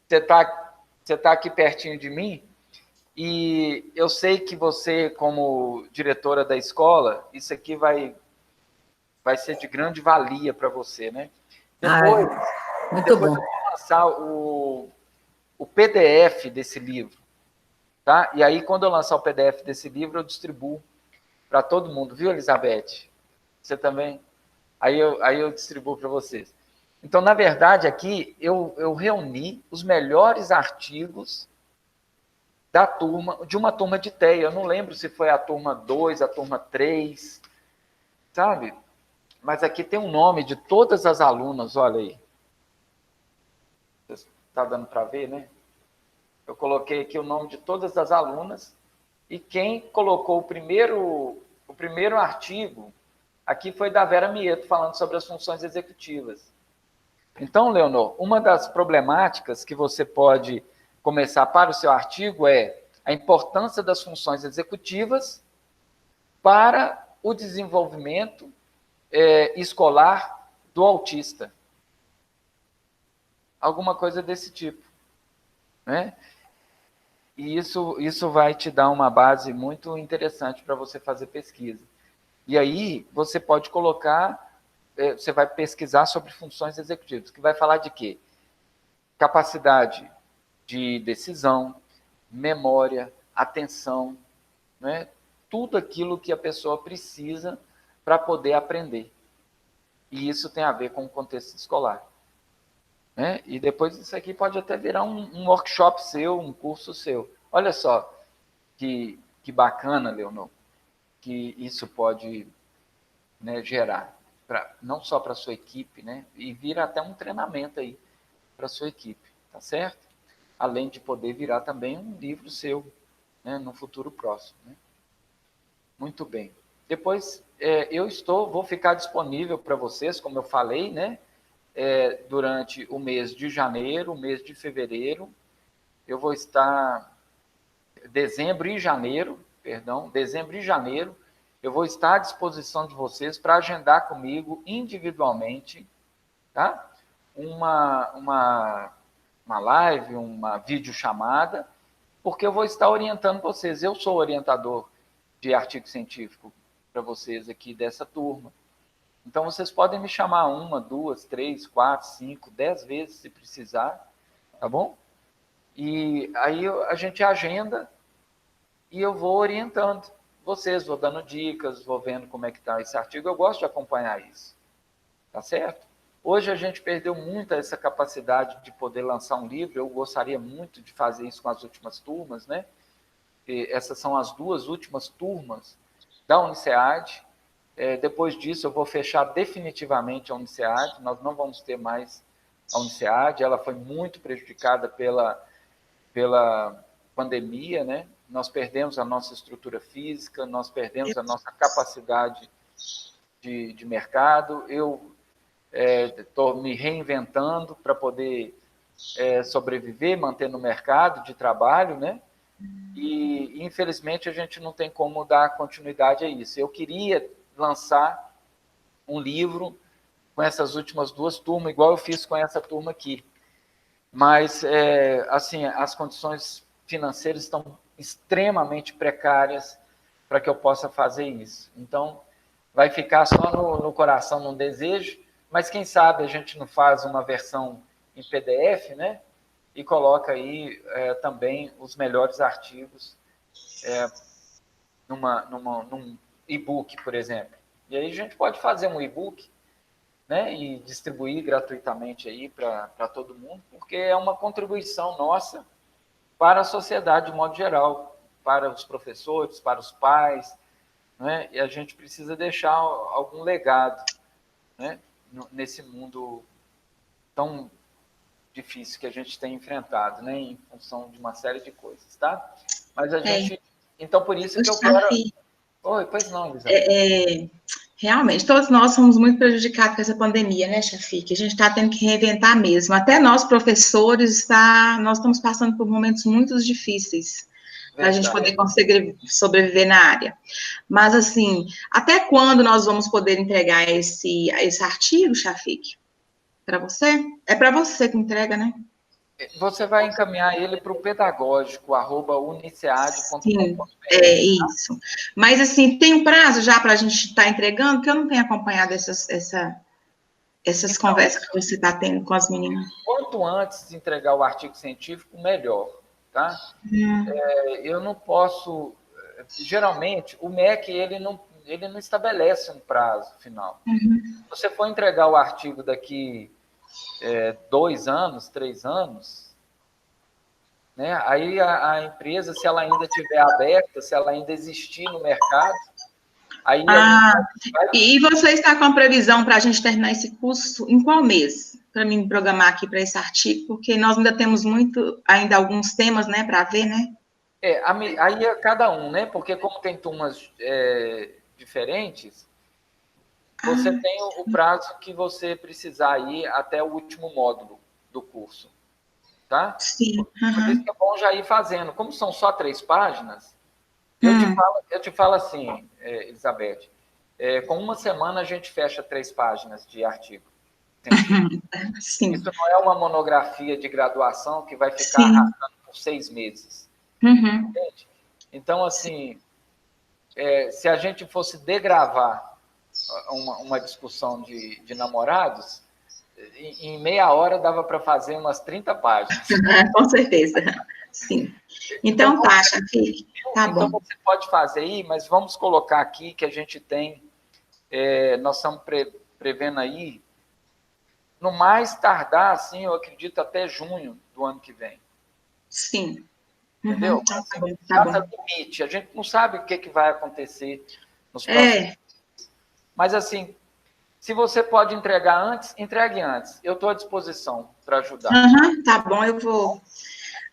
Você tá aqui pertinho de mim, e eu sei que você, como diretora da escola, isso aqui vai ser de grande valia para você, né? Depois muito bom. Eu vou lançar o PDF desse livro, tá? E aí, quando eu lançar o PDF desse livro, eu distribuo para todo mundo, viu, Elizabeth? Você também? Aí eu distribuo para vocês. Então, na verdade, aqui eu reuni os melhores artigos de uma turma de TEA. Eu não lembro se foi a turma 2, a turma 3, sabe? Mas aqui tem um nome de todas as alunas, olha aí. Está dando para ver, né? Eu coloquei aqui o nome de todas as alunas, e quem colocou o primeiro artigo aqui foi da Vera Mieto, falando sobre as funções executivas. Então, Leonor, uma das problemáticas que você pode começar para o seu artigo é a importância das funções executivas para o desenvolvimento escolar do autista. Alguma coisa desse tipo, né? E isso vai te dar uma base muito interessante para você fazer pesquisa. E aí você pode colocar, você vai pesquisar sobre funções executivas, que vai falar de quê? Capacidade de decisão, memória, atenção, né? Tudo aquilo que a pessoa precisa para poder aprender. E isso tem a ver com o contexto escolar. Né? E depois isso aqui pode até virar um workshop seu, um curso seu. Olha só que bacana, Leonor, que isso pode, né, gerar, não só para a sua equipe, né, e vira até um treinamento aí para a sua equipe, tá certo? Além de poder virar também um livro seu, né, no futuro próximo. Né? Muito bem. Depois, vou ficar disponível para vocês, como eu falei, né, durante o mês de janeiro, o mês de fevereiro. Eu vou estar dezembro e janeiro, eu vou estar à disposição de vocês para agendar comigo individualmente, tá? Uma live, uma videochamada, porque eu vou estar orientando vocês. Eu sou orientador de artigo científico para vocês aqui dessa turma. Então, vocês podem me chamar 1, 2, 3, 4, 5, 10 vezes, se precisar, tá bom? E aí a gente agenda e eu vou orientando vocês, vou dando dicas, vou vendo como é que está esse artigo. Eu gosto de acompanhar isso, tá certo? Hoje a gente perdeu muito essa capacidade de poder lançar um livro. Eu gostaria muito de fazer isso com as últimas turmas, né? E essas são as 2 últimas turmas da Unicead. Depois disso, eu vou fechar definitivamente a Unicead. Nós não vamos ter mais a Unicead. Ela foi muito prejudicada pela pandemia, né? Nós perdemos a nossa estrutura física, nós perdemos a nossa capacidade de mercado, eu estou me reinventando para poder sobreviver, manter no mercado de trabalho, né? E, infelizmente, a gente não tem como dar continuidade a isso. Eu queria lançar um livro com essas últimas 2 turmas, igual eu fiz com essa turma aqui. Mas, assim, as condições financeiras estão extremamente precárias para que eu possa fazer isso. Então, vai ficar só no coração, num desejo, mas quem sabe a gente não faz uma versão em PDF, né? E coloca aí também os melhores artigos num e-book, por exemplo. E aí a gente pode fazer um e-book, né, e distribuir gratuitamente aí para todo mundo, porque é uma contribuição nossa para a sociedade de modo geral, para os professores, para os pais, né, e a gente precisa deixar algum legado, né, nesse mundo tão difícil que a gente tem enfrentado, né, em função de uma série de coisas, tá? Mas a gente... Então, por isso que eu quero... Oi, pois não, Elizabeth. Realmente, todos nós somos muito prejudicados com essa pandemia, né, Shafique? A gente está tendo que reinventar mesmo. Até nós, professores, nós estamos passando por momentos muito difíceis para a gente poder conseguir sobreviver na área. Mas, assim, até quando nós vamos poder entregar esse artigo, Shafique? Para você? É para você que entrega, né? Você vai encaminhar ele para o pedagógico, @unicead.com.br. Sim, é isso. Mas, assim, tem um prazo já para a gente estar entregando? Porque eu não tenho acompanhado essas conversas que você está tendo com as meninas. Quanto antes de entregar o artigo científico, melhor, tá? Eu não posso... Geralmente, o MEC, ele não estabelece um prazo final. Se você for entregar o artigo daqui 2 anos, 3 anos, né? Aí a empresa, se ela ainda estiver aberta, se ela ainda existir no mercado, aí E você está com a previsão para a gente terminar esse curso em qual mês? Para mim programar aqui para esse artigo, porque nós ainda temos ainda alguns temas, né, para ver, né? Aí é cada um, né? Porque como tem turmas diferentes, você tem o prazo que você precisar ir até o último módulo do curso, tá? Sim. Por isso que é bom já ir fazendo. Como são só 3 páginas, eu te falo assim, Elizabeth, com 1 semana a gente fecha 3 páginas de artigo. Sim. Isso não é uma monografia de graduação que vai ficar arrastando por 6 meses. Entende? Então, assim, se a gente fosse degravar uma discussão de namorados, em meia hora dava para fazer umas 30 páginas. Com certeza, sim. Então tá, Shafique, tá bom. Então você pode fazer aí, mas vamos colocar aqui que a gente tem, nós estamos prevendo aí, no mais tardar, assim, eu acredito, até junho do ano que vem. Sim. Entendeu? Tá bom. Limite. A gente não sabe o que vai acontecer nos próximos dias. Mas, assim, se você pode entregar antes, entregue antes. Eu estou à disposição para ajudar. Tá bom,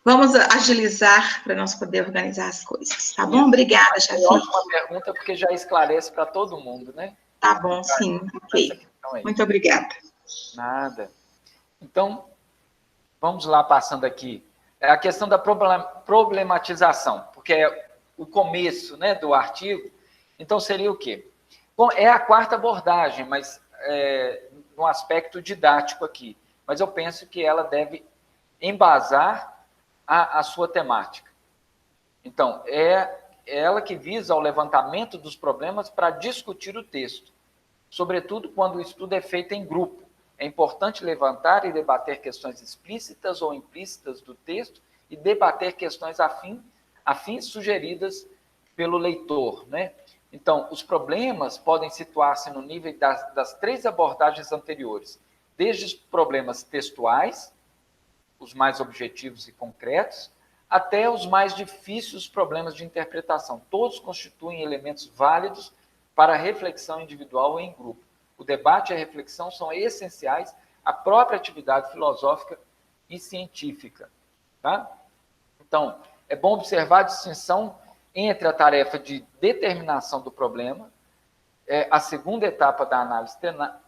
vamos agilizar para nós poder organizar as coisas. Tá bom? Obrigada, Shafique. Ótima pergunta, porque já esclarece para todo mundo, né? Tá bom, sim. Ok. Muito obrigada. Nada. Então, vamos lá, passando aqui. A questão da problematização, porque é o começo, né, do artigo. Então, seria o quê? Bom, é a 4ª abordagem, mas no aspecto didático aqui. Mas eu penso que ela deve embasar a sua temática. Então, é ela que visa o levantamento dos problemas para discutir o texto, sobretudo quando o estudo é feito em grupo. É importante levantar e debater questões explícitas ou implícitas do texto e debater questões afins sugeridas pelo leitor, né? Então, os problemas podem situar-se no nível das 3 abordagens anteriores, desde os problemas textuais, os mais objetivos e concretos, até os mais difíceis problemas de interpretação. Todos constituem elementos válidos para a reflexão individual ou em grupo. O debate e a reflexão são essenciais à própria atividade filosófica e científica. Tá? Então, é bom observar a distinção entre a tarefa de determinação do problema, a segunda etapa da análise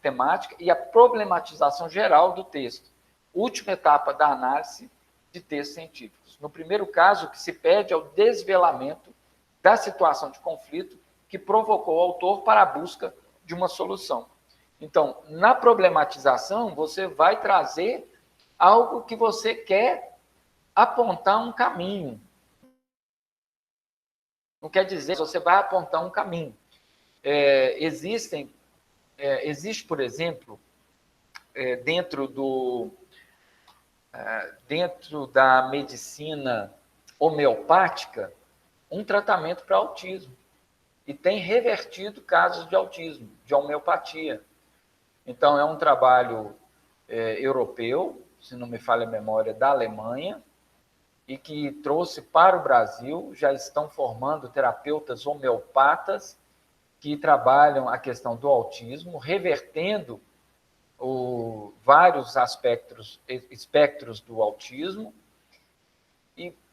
temática e a problematização geral do texto. Última etapa da análise de textos científicos. No primeiro caso, o que se pede é o desvelamento da situação de conflito que provocou o autor para a busca de uma solução. Então, na problematização, você vai trazer algo que você quer apontar um caminho. Não quer dizer que você vai apontar um caminho. Existe, por exemplo, dentro da medicina homeopática, um tratamento para autismo. E tem revertido casos de autismo, de homeopatia. Então, é um trabalho europeu, se não me falha a memória, da Alemanha, e que trouxe para o Brasil, já estão formando terapeutas homeopatas que trabalham a questão do autismo, revertendo vários espectros do autismo,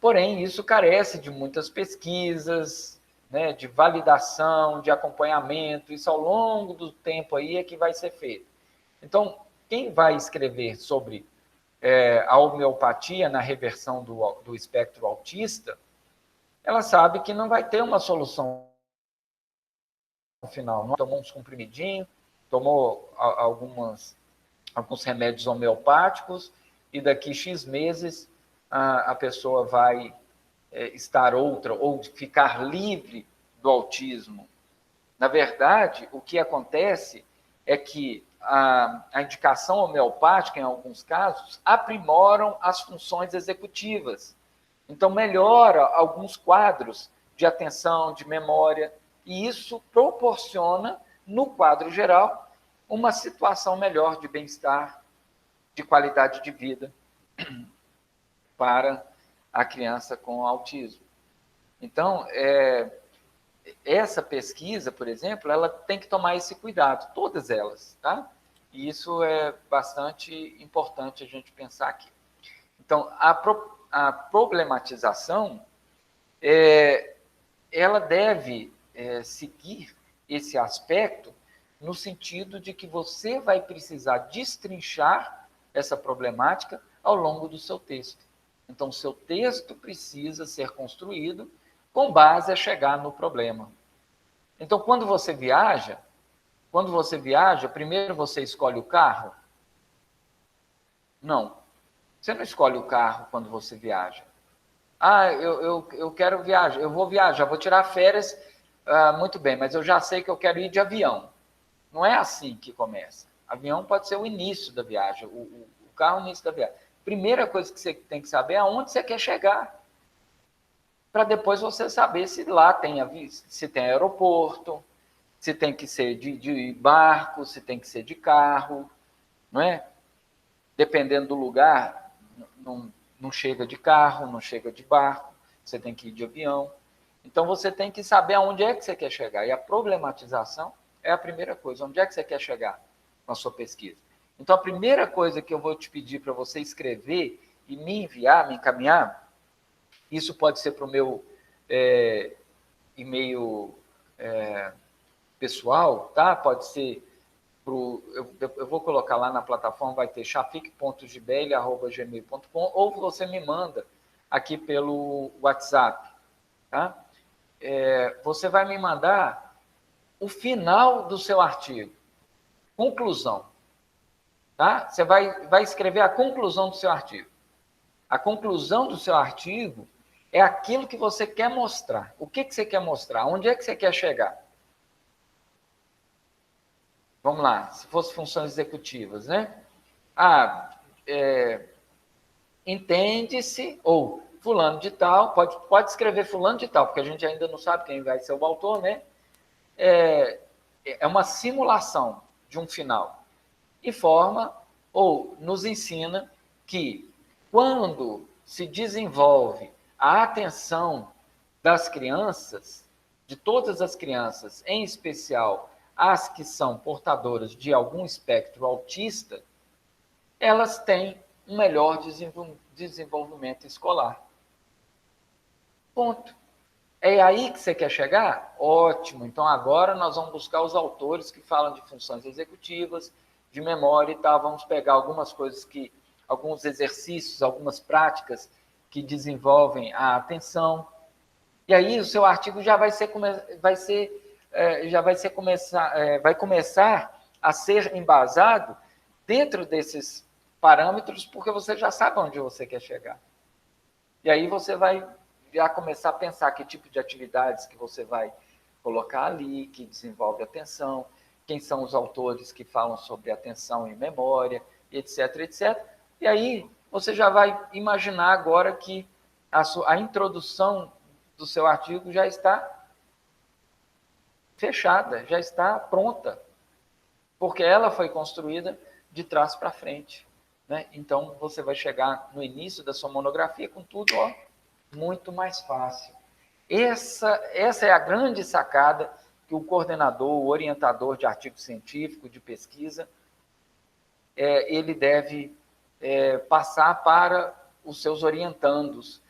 porém, isso carece de muitas pesquisas, né, de validação, de acompanhamento, isso ao longo do tempo aí é que vai ser feito. Então, quem vai escrever sobre a homeopatia na reversão do espectro autista, ela sabe que não vai ter uma solução final. Não tomou uns comprimidinhos, tomou alguns remédios homeopáticos e daqui X meses a pessoa vai estar outra ou ficar livre do autismo. Na verdade, o que acontece é que a indicação homeopática, em alguns casos, aprimoram as funções executivas. Então, melhora alguns quadros de atenção, de memória, e isso proporciona, no quadro geral, uma situação melhor de bem-estar, de qualidade de vida para a criança com autismo. Então, essa pesquisa, por exemplo, ela tem que tomar esse cuidado, todas elas, tá? E isso é bastante importante a gente pensar aqui. Então, a problematização, ela deve seguir esse aspecto no sentido de que você vai precisar destrinchar essa problemática ao longo do seu texto. Então, o seu texto precisa ser construído com base a chegar no problema. Então, quando você viaja, primeiro você escolhe o carro? Não. Você não escolhe o carro quando você viaja. Eu quero viajar, eu vou viajar, vou tirar férias, muito bem, mas eu já sei que eu quero ir de avião. Não é assim que começa. Avião pode ser o início da viagem, o carro é o início da viagem. Primeira coisa que você tem que saber é aonde você quer chegar. Para depois você saber se lá se tem aeroporto, se tem que ser de barco, se tem que ser de carro, não é? Dependendo do lugar, não chega de carro, não chega de barco, você tem que ir de avião. Então, você tem que saber aonde é que você quer chegar. E a problematização é a primeira coisa. Onde é que você quer chegar com a sua pesquisa? Então, a primeira coisa que eu vou te pedir para você escrever e me enviar, me encaminhar, isso pode ser para o meu e-mail pessoal, tá? Pode ser eu vou colocar lá na plataforma, vai ter chafique.gibeli@gmail.com, ou você me manda aqui pelo WhatsApp, tá? Você vai me mandar o final do seu artigo, conclusão, tá? Você vai escrever a conclusão do seu artigo. A conclusão do seu artigo é aquilo que você quer mostrar. O que você quer mostrar? Onde é que você quer chegar? Vamos lá, se fosse funções executivas, né? Entende-se, ou fulano de tal, pode escrever fulano de tal, porque a gente ainda não sabe quem vai ser o autor, né? É uma simulação de um final. Informa ou nos ensina que quando se desenvolve a atenção das crianças, de todas as crianças, em especial as que são portadoras de algum espectro autista, elas têm um melhor desenvolvimento escolar. Ponto. É aí que você quer chegar? Ótimo. Então, agora nós vamos buscar os autores que falam de funções executivas, de memória e tal. Vamos pegar algumas coisas alguns exercícios, algumas práticas que desenvolvem a atenção. E aí o seu artigo já vai começar a ser embasado dentro desses parâmetros, porque você já sabe onde você quer chegar. E aí você vai já começar a pensar que tipo de atividades que você vai colocar ali, que desenvolve atenção, quem são os autores que falam sobre atenção e memória, etc, etc. E aí você já vai imaginar agora que a introdução do seu artigo já está fechada, já está pronta, porque ela foi construída de trás para frente. Né? Então, você vai chegar no início da sua monografia com tudo muito mais fácil. Essa é a grande sacada que o coordenador, o orientador de artigo científico, de pesquisa, ele deve passar para os seus orientandos,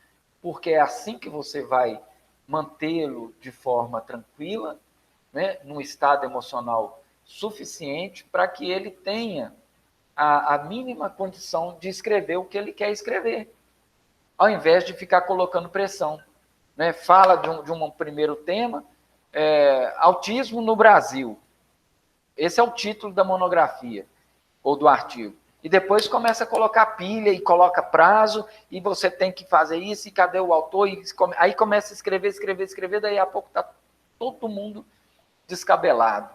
porque é assim que você vai mantê-lo de forma tranquila, né, num estado emocional suficiente para que ele tenha a mínima condição de escrever o que ele quer escrever, ao invés de ficar colocando pressão. Né? Fala de um primeiro tema, autismo no Brasil. Esse é o título da monografia, ou do artigo. E depois começa a colocar pilha e coloca prazo, e você tem que fazer isso, e cadê o autor? Aí começa a escrever, daí a pouco está todo mundo descabelado.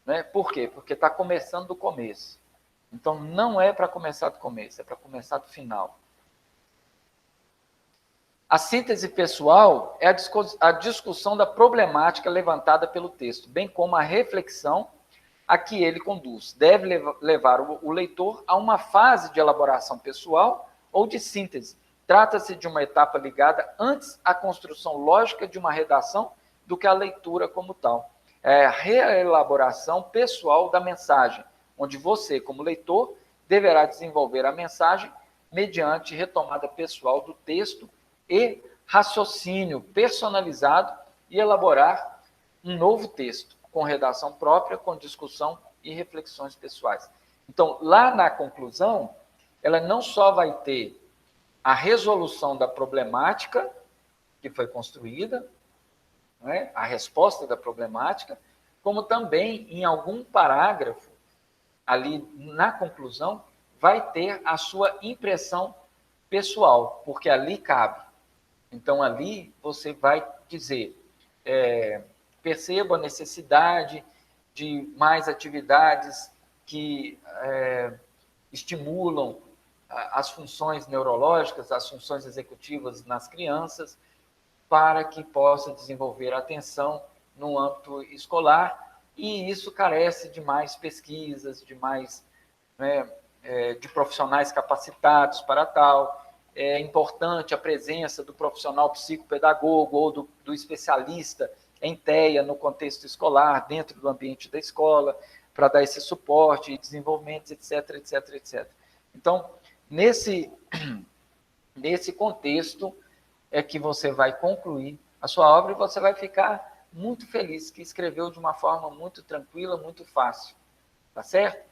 Né? Por quê? Porque está começando do começo. Então, não é para começar do começo, é para começar do final. A síntese pessoal é a discussão da problemática levantada pelo texto, bem como a reflexão a que ele conduz. Deve levar o leitor a uma fase de elaboração pessoal ou de síntese. Trata-se de uma etapa ligada antes à construção lógica de uma redação do que à leitura como tal. É a reelaboração pessoal da mensagem, onde você, como leitor, deverá desenvolver a mensagem mediante retomada pessoal do texto e raciocínio personalizado e elaborar um novo texto, com redação própria, com discussão e reflexões pessoais. Então, lá na conclusão, ela não só vai ter a resolução da problemática que foi construída, né, a resposta da problemática, como também, em algum parágrafo, ali na conclusão, vai ter a sua impressão pessoal, porque ali cabe. Então, ali você vai dizer, percebo a necessidade de mais atividades que estimulam as funções neurológicas, as funções executivas nas crianças, para que possa desenvolver a atenção no âmbito escolar, e isso carece de mais pesquisas, de mais de profissionais capacitados para tal. É importante a presença do profissional psicopedagogo ou do especialista em TEA no contexto escolar, dentro do ambiente da escola, para dar esse suporte e desenvolvimento, etc, etc, etc. Então, nesse contexto é que você vai concluir a sua obra e você vai ficar muito feliz, que escreveu de uma forma muito tranquila, muito fácil. Tá certo?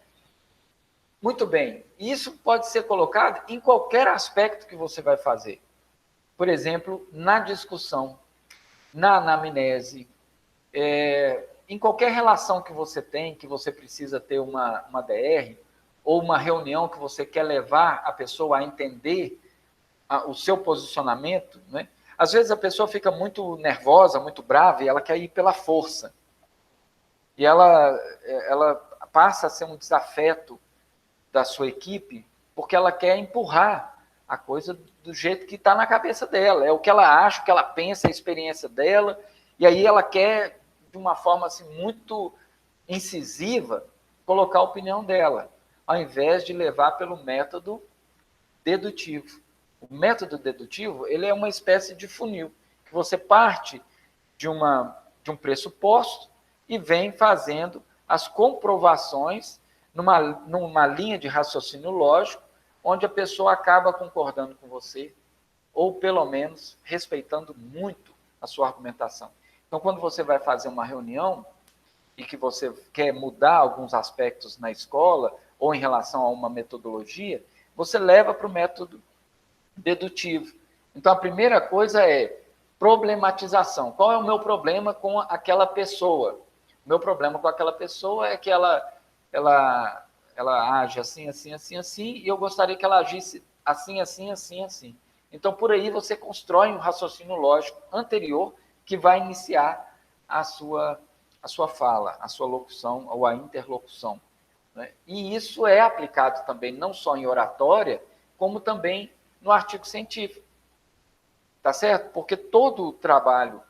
Muito bem. Isso pode ser colocado em qualquer aspecto que você vai fazer. Por exemplo, na discussão, na anamnese, em qualquer relação que você tem, que você precisa ter uma DR, ou uma reunião que você quer levar a pessoa a entender o seu posicionamento, né? Às vezes a pessoa fica muito nervosa, muito brava, e ela quer ir pela força. E ela passa a ser um desafeto da sua equipe, porque ela quer empurrar a coisa do jeito que está na cabeça dela. É o que ela acha, o que ela pensa, a experiência dela, e aí ela quer, de uma forma assim, muito incisiva, colocar a opinião dela, ao invés de levar pelo método dedutivo. O método dedutivo, ele é uma espécie de funil, que você parte de um pressuposto e vem fazendo as comprovações numa linha de raciocínio lógico, onde a pessoa acaba concordando com você, ou pelo menos respeitando muito a sua argumentação. Então, quando você vai fazer uma reunião e que você quer mudar alguns aspectos na escola ou em relação a uma metodologia, você leva para o método dedutivo. Então, a primeira coisa é problematização. Qual é o meu problema com aquela pessoa? O meu problema com aquela pessoa é que ela age assim, assim, assim, assim, e eu gostaria que ela agisse assim, assim, assim, assim. Então, por aí você constrói um raciocínio lógico anterior que vai iniciar a sua fala, a sua locução ou a interlocução. Né? E isso é aplicado também não só em oratória, como também no artigo científico. Tá certo? Porque todo trabalho,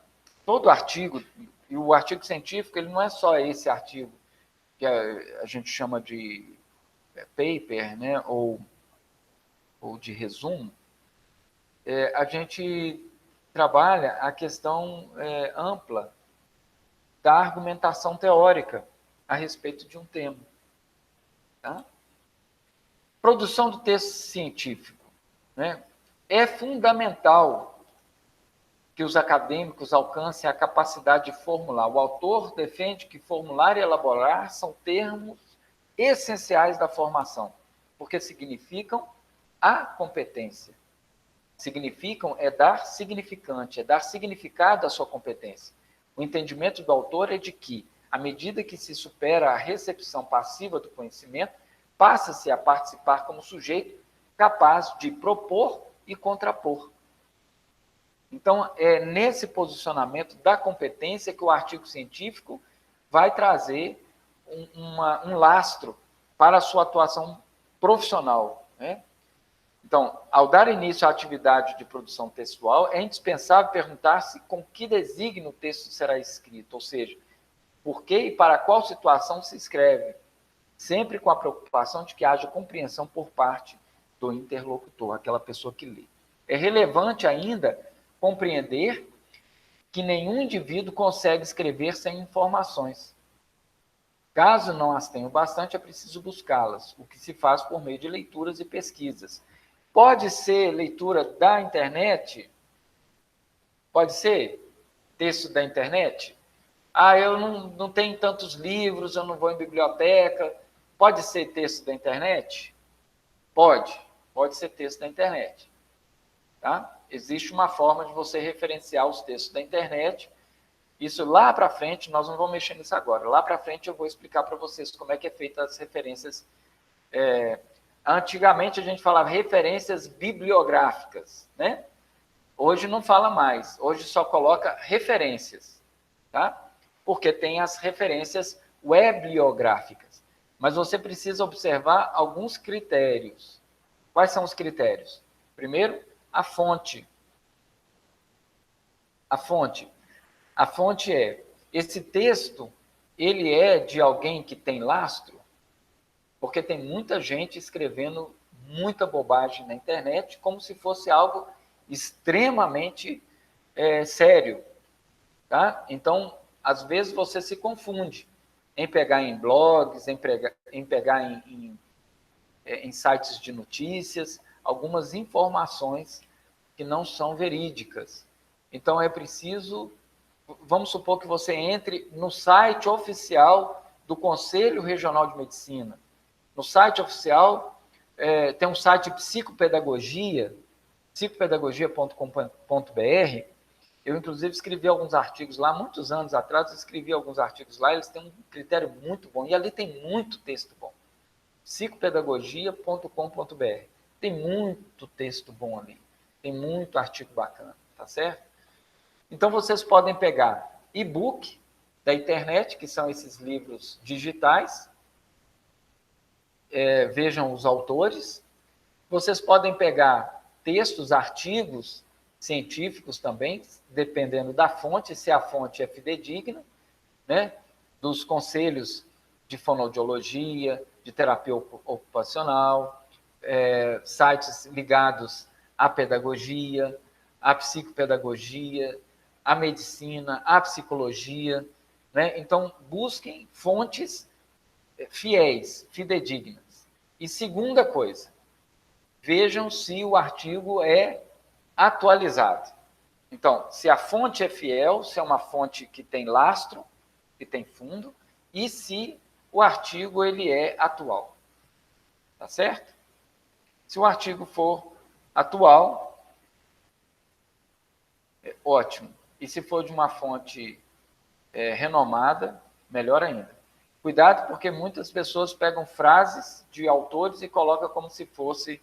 todo artigo, e o artigo científico, ele não é só esse artigo que a gente chama de paper, né, ou de resumo, a gente trabalha a questão ampla da argumentação teórica a respeito de um tema. Tá? Produção do texto científico. Né? É fundamental que os acadêmicos alcancem a capacidade de formular. O autor defende que formular e elaborar são termos essenciais da formação, porque significam a competência. Significam é dar significante, é dar significado à sua competência. O entendimento do autor é de que, à medida que se supera a recepção passiva do conhecimento, passa-se a participar como sujeito capaz de propor e contrapor. Então, é nesse posicionamento da competência que o artigo científico vai trazer um lastro para a sua atuação profissional. Né? Então, ao dar início à atividade de produção textual, é indispensável perguntar-se com que desígnio o texto será escrito, ou seja, por que e para qual situação se escreve, sempre com a preocupação de que haja compreensão por parte do interlocutor, aquela pessoa que lê. É relevante ainda compreender que nenhum indivíduo consegue escrever sem informações. Caso não as tenha bastante, é preciso buscá-las, o que se faz por meio de leituras e pesquisas. Pode ser leitura da internet? Pode ser texto da internet? Eu não tenho tantos livros, eu não vou em biblioteca. Pode ser texto da internet? Pode ser texto da internet. Tá? Existe uma forma de você referenciar os textos da internet. Isso lá para frente, nós não vamos mexer nisso agora. Lá para frente eu vou explicar para vocês como é que é feita as referências. Antigamente a gente falava referências bibliográficas, né? Hoje não fala mais. Hoje só coloca referências, tá? Porque tem as referências bibliográficas. Mas você precisa observar alguns critérios. Quais são os critérios? Primeiro, a fonte. A fonte é, esse texto, ele é de alguém que tem lastro? Porque tem muita gente escrevendo muita bobagem na internet, como se fosse algo extremamente sério. Tá? Então, às vezes você se confunde em pegar em blogs, em pegar em sites de notícias, algumas informações que não são verídicas. Então, é preciso, vamos supor que você entre no site oficial do Conselho Regional de Medicina. No site oficial, tem um site de psicopedagogia, psicopedagogia.com.br. Eu, inclusive, escrevi alguns artigos lá, muitos anos atrás, eu escrevi alguns artigos lá, eles têm um critério muito bom, e ali tem muito texto bom. psicopedagogia.com.br. Tem muito texto bom ali, tem muito artigo bacana, tá certo? Então, vocês podem pegar e-book da internet, que são esses livros digitais, vejam os autores. Vocês podem pegar textos, artigos científicos também, dependendo da fonte, se a fonte é fidedigna, né? Dos conselhos de fonoaudiologia, de terapia ocupacional, sites ligados à pedagogia, à psicopedagogia, à medicina, à psicologia. Né? Então, busquem fontes fiéis, fidedignas. E segunda coisa, vejam se o artigo é atualizado. Então, se a fonte é fiel, se é uma fonte que tem lastro, que tem fundo, e se o artigo ele é atual. Tá certo? Se o artigo for atual, ótimo. E se for de uma fonte renomada, melhor ainda. Cuidado, porque muitas pessoas pegam frases de autores e colocam como se fosse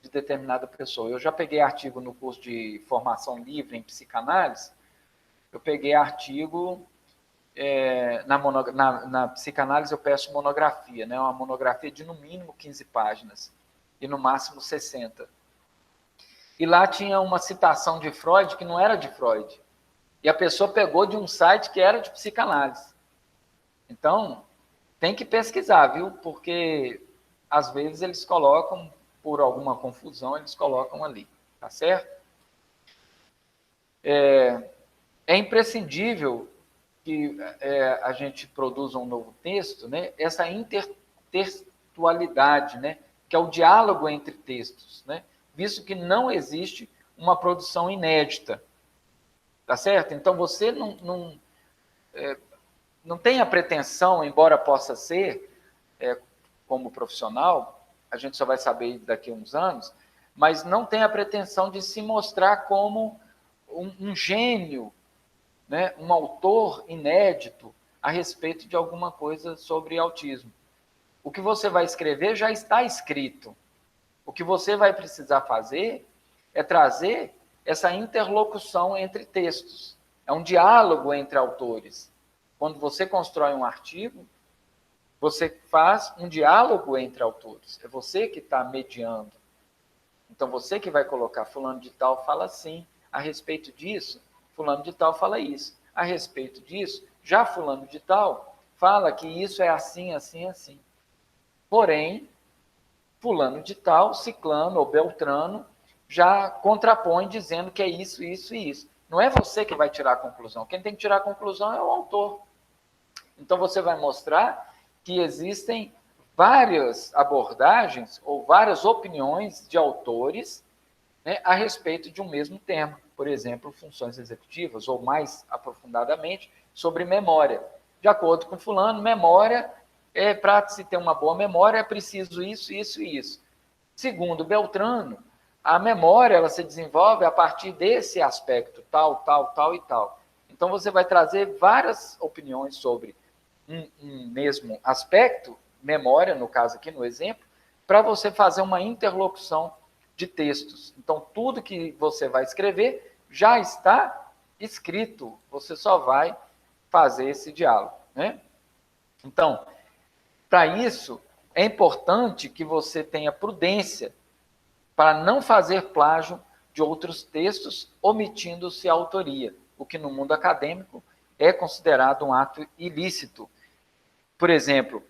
de determinada pessoa. Eu já peguei artigo no curso de formação livre em psicanálise, eu peguei artigo, na psicanálise eu peço monografia, né? Uma monografia de no mínimo 15 páginas e no máximo 60. E lá tinha uma citação de Freud que não era de Freud. E a pessoa pegou de um site que era de psicanálise. Então, tem que pesquisar, viu? Porque, às vezes, eles colocam, por alguma confusão, eles colocam ali. Tá certo? É imprescindível que a gente produza um novo texto, né? Essa intertextualidade, né? Que é o diálogo entre textos, né? Visto que não existe uma produção inédita. Tá certo? Então, você não tem a pretensão, embora possa ser, como profissional, a gente só vai saber daqui a uns anos, mas não tem a pretensão de se mostrar como um gênio, né? Um autor inédito a respeito de alguma coisa sobre autismo. O que você vai escrever já está escrito. O que você vai precisar fazer é trazer essa interlocução entre textos. É um diálogo entre autores. Quando você constrói um artigo, você faz um diálogo entre autores. É você que está mediando. Então, você que vai colocar fulano de tal fala assim, a respeito disso, fulano de tal fala isso. A respeito disso, já fulano de tal fala que isso é assim, assim, assim. Porém, fulano de tal, ciclano ou beltrano, já contrapõe dizendo que é isso, isso e isso. Não é você que vai tirar a conclusão. Quem tem que tirar a conclusão é o autor. Então, você vai mostrar que existem várias abordagens ou várias opiniões de autores, né, a respeito de um mesmo tema. Por exemplo, funções executivas, ou mais aprofundadamente, sobre memória. De acordo com fulano, memória, para se ter uma boa memória, é preciso isso, isso e isso. Segundo Beltrano, a memória ela se desenvolve a partir desse aspecto, tal, tal, tal e tal. Então, você vai trazer várias opiniões sobre um mesmo aspecto, memória, no caso aqui no exemplo, para você fazer uma interlocução de textos. Então, tudo que você vai escrever já está escrito, você só vai fazer esse diálogo, né? Então, para isso, é importante que você tenha prudência para não fazer plágio de outros textos, omitindo-se a autoria, o que no mundo acadêmico é considerado um ato ilícito. Por exemplo,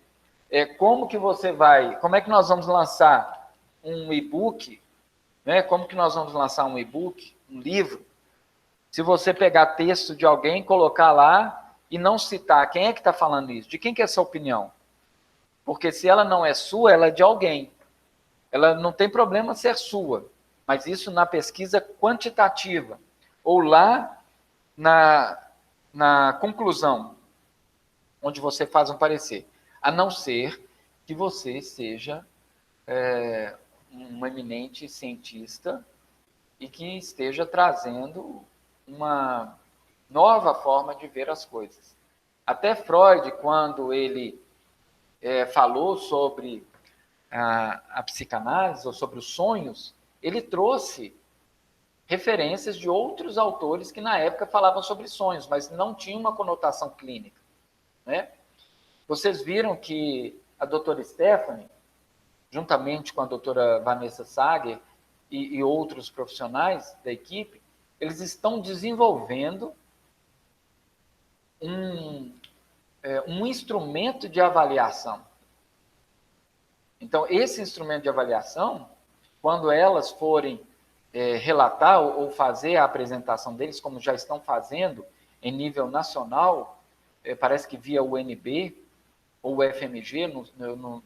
como é que nós vamos lançar um e-book, né? Como que nós vamos lançar um e-book, um livro, se você pegar texto de alguém, colocar lá e não citar quem é que está falando isso, de quem que é essa opinião? Porque se ela não é sua, ela é de alguém. Ela não tem problema ser sua, mas isso na pesquisa quantitativa, ou lá na conclusão, onde você faz um parecer, a não ser que você seja um eminente cientista e que esteja trazendo uma nova forma de ver as coisas. Até Freud, quando ele falou sobre a psicanálise, ou sobre os sonhos, ele trouxe referências de outros autores que na época falavam sobre sonhos, mas não tinham uma conotação clínica, né? Vocês viram que a doutora Stephanie, juntamente com a doutora Vanessa Sager e outros profissionais da equipe, eles estão desenvolvendo um instrumento de avaliação. Então, esse instrumento de avaliação, quando elas forem relatar ou fazer a apresentação deles, como já estão fazendo em nível nacional, parece que via UNB ou UFMG,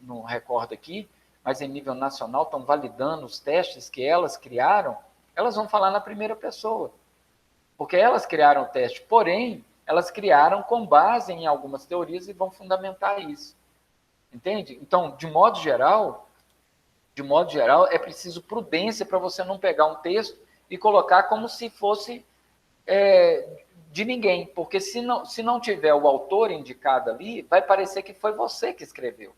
não recordo aqui, mas em nível nacional estão validando os testes que elas criaram, elas vão falar na primeira pessoa. porque elas criaram o teste, porém, elas criaram com base em algumas teorias e vão fundamentar isso. Entende? Então, de modo geral, é preciso prudência para você não pegar um texto e colocar como se fosse de ninguém, porque se não tiver o autor indicado ali, vai parecer que foi você que escreveu.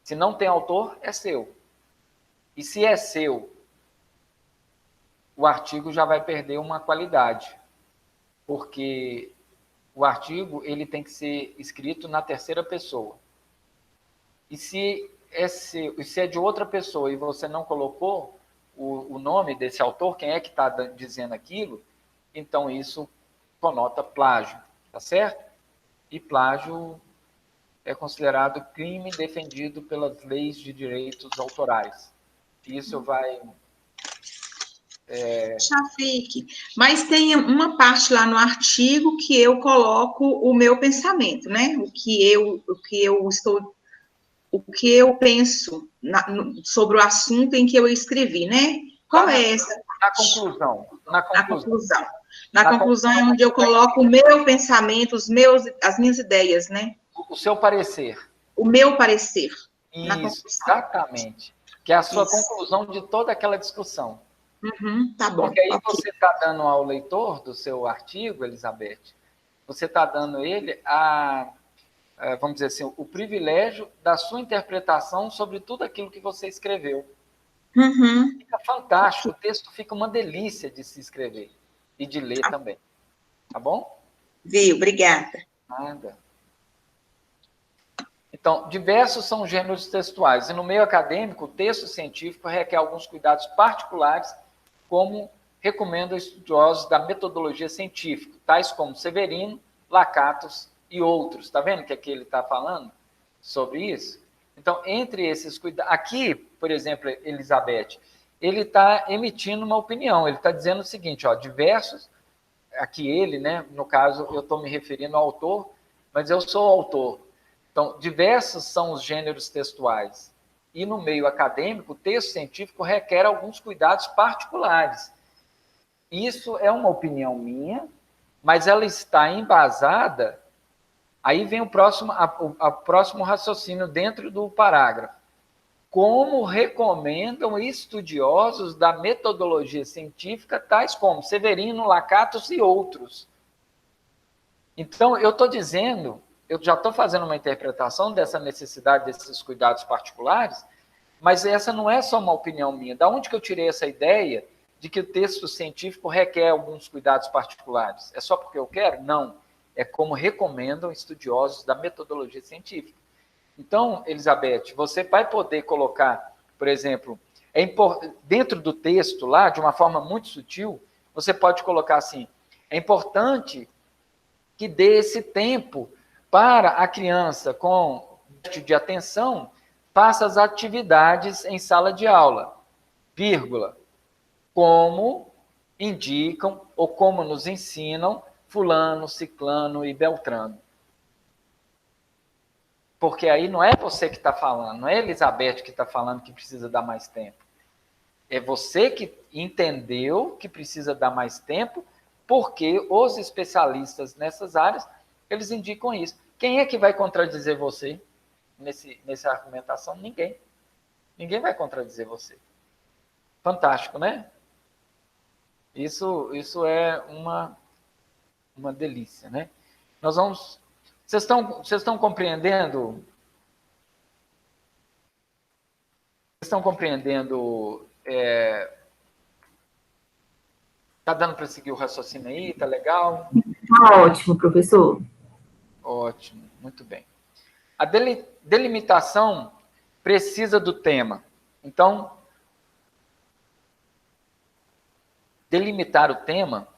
Se não tem autor, é seu. E se é seu, o artigo já vai perder uma qualidade, porque o artigo ele tem que ser escrito na terceira pessoa. E se é de outra pessoa e você não colocou o nome desse autor, quem é que está dizendo aquilo, então isso conota plágio, tá certo? E plágio é considerado crime defendido pelas leis de direitos autorais. Isso vai... Shafique, mas tem uma parte lá no artigo que eu coloco o meu pensamento, né? O que eu penso sobre o assunto em que eu escrevi, né? Qual é essa? Na conclusão é onde eu coloco o meu pensamento, as minhas ideias, né? O seu parecer. O meu parecer. Isso, exatamente. Que é a sua conclusão de toda aquela discussão. Tá bom. Porque aí você está dando ao leitor do seu artigo, Elizabeth, você está dando ele vamos dizer assim, o privilégio da sua interpretação sobre tudo aquilo que você escreveu. Fica fantástico, o texto fica uma delícia de se escrever e de ler também. Tá bom? Viu, obrigada. Nada. Então, diversos são os gêneros textuais, e no meio acadêmico, o texto científico requer alguns cuidados particulares, como recomendam estudiosos da metodologia científica, tais como Severino, Lakatos e outros. Está vendo que aqui ele está falando sobre isso? Então, entre esses cuidados... Aqui, por exemplo, Elizabeth, ele está emitindo uma opinião, ele está dizendo o seguinte, diversos... Aqui ele, né? No caso, eu estou me referindo ao autor, mas eu sou o autor. Então, diversos são os gêneros textuais. E no meio acadêmico, o texto científico requer alguns cuidados particulares. Isso é uma opinião minha, mas ela está embasada. Aí vem o próximo raciocínio dentro do parágrafo. Como recomendam estudiosos da metodologia científica, tais como Severino, Lakatos e outros. Então, eu estou dizendo, eu já estou fazendo uma interpretação dessa necessidade desses cuidados particulares, mas essa não é só uma opinião minha. Da onde que eu tirei essa ideia de que o texto científico requer alguns cuidados particulares? É só porque eu quero? Não. É como recomendam estudiosos da metodologia científica. Então, Elizabeth, você vai poder colocar, por exemplo, dentro do texto lá, de uma forma muito sutil, você pode colocar assim, é importante que dê esse tempo para a criança com déficit de atenção faça as atividades em sala de aula, vírgula, como indicam ou como nos ensinam fulano, ciclano e beltrano. Porque aí não é você que está falando, não é Elizabeth que está falando que precisa dar mais tempo. É você que entendeu que precisa dar mais tempo, porque os especialistas nessas áreas, eles indicam isso. Quem é que vai contradizer você nessa argumentação? Ninguém. Ninguém vai contradizer você. Fantástico, né? Isso é uma delícia, né? Nós vamos... Vocês estão compreendendo? Vocês estão compreendendo? Está dando para seguir o raciocínio aí? Está legal? Está ótimo, professor. Ótimo, muito bem. A delimitação precisa do tema. Então, delimitar o tema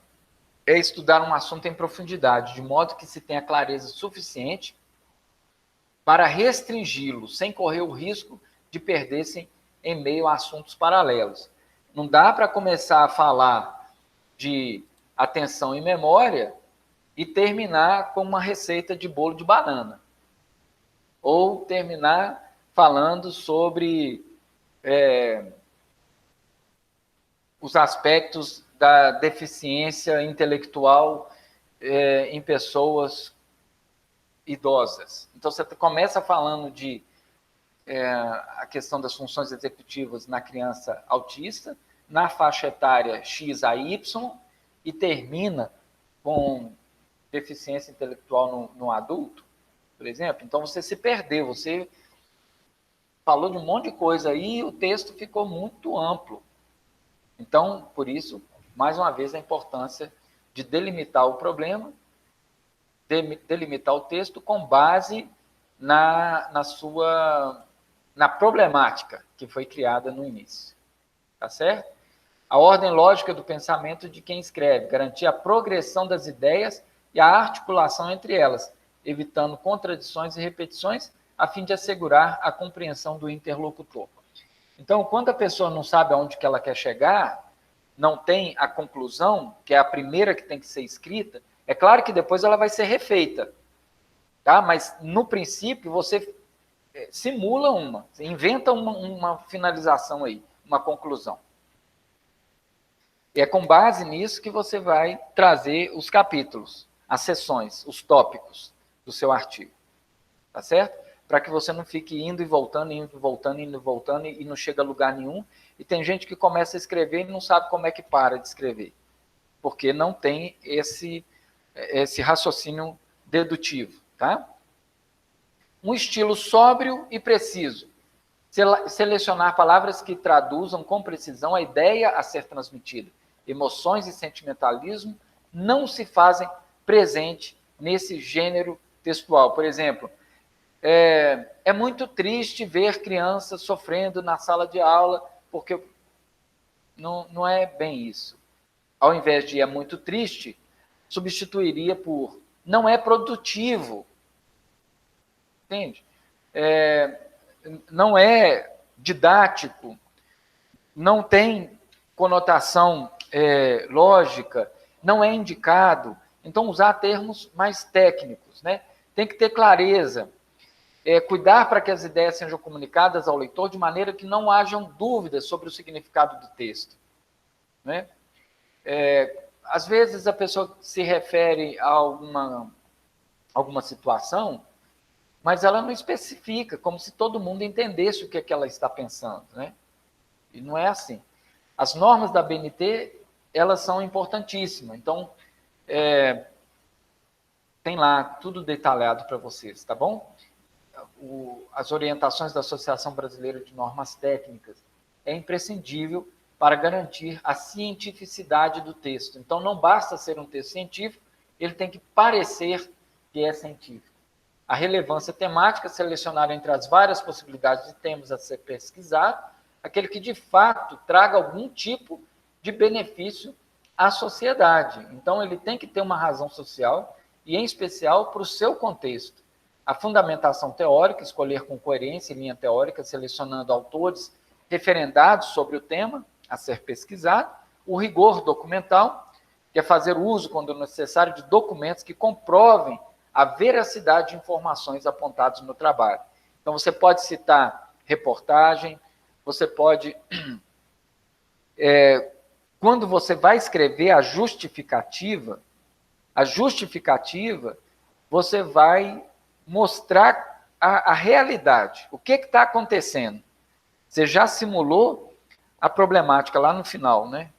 é estudar um assunto em profundidade, de modo que se tenha clareza suficiente para restringi-lo, sem correr o risco de perder-se em meio a assuntos paralelos. Não dá para começar a falar de atenção e memória e terminar com uma receita de bolo de banana. Ou terminar falando sobre os aspectos da deficiência intelectual em pessoas idosas. Então, você começa falando de a questão das funções executivas na criança autista, na faixa etária X a Y, e termina com deficiência intelectual no adulto, por exemplo. Então, você se perdeu, você falou de um monte de coisa aí e o texto ficou muito amplo. Então, por isso, mais uma vez, a importância de delimitar o problema, delimitar o texto com base na problemática que foi criada no início. Tá certo? A ordem lógica do pensamento de quem escreve, garantir a progressão das ideias e a articulação entre elas, evitando contradições e repetições, a fim de assegurar a compreensão do interlocutor. Então, quando a pessoa não sabe aonde que ela quer chegar, não tem a conclusão, que é a primeira que tem que ser escrita, é claro que depois ela vai ser refeita, tá? Mas, no princípio, você simula inventa uma finalização aí, uma conclusão. E é com base nisso que você vai trazer os capítulos, as seções, os tópicos do seu artigo. Tá certo? Para que você não fique indo e voltando e não chega a lugar nenhum. E tem gente que começa a escrever e não sabe como é que para de escrever, porque não tem esse raciocínio dedutivo, tá? Um estilo sóbrio e preciso. Selecionar palavras que traduzam com precisão a ideia a ser transmitida. Emoções e sentimentalismo não se fazem presente nesse gênero textual. Por exemplo, é muito triste ver crianças sofrendo na sala de aula, porque não é bem isso. Ao invés de é muito triste, substituiria por não é produtivo. Entende? Não é didático, não tem conotação lógica, não é indicado. Então, usar termos mais técnicos, né? Tem que ter clareza. Cuidar para que as ideias sejam comunicadas ao leitor de maneira que não hajam dúvidas sobre o significado do texto, né? Às vezes a pessoa se refere a alguma situação, mas ela não especifica, como se todo mundo entendesse o que é que ela está pensando, né? E não é assim. As normas da BNT, elas são importantíssimas. Então, tem lá tudo detalhado para vocês, tá bom? As orientações da Associação Brasileira de Normas Técnicas é imprescindível para garantir a cientificidade do texto. Então, não basta ser um texto científico, ele tem que parecer que é científico. A relevância temática, selecionar entre as várias possibilidades de temas a ser pesquisado, aquele que de fato traga algum tipo de benefício à sociedade. Então, ele tem que ter uma razão social e, em especial, para o seu contexto. A fundamentação teórica, escolher com coerência e linha teórica, selecionando autores referendados sobre o tema a ser pesquisado. O rigor documental, que é fazer uso, quando necessário, de documentos que comprovem a veracidade de informações apontadas no trabalho. Então, você pode citar reportagem, você pode... quando você vai escrever a justificativa, você vai mostrar a realidade. O que está acontecendo? Você já simulou a problemática lá no final, né?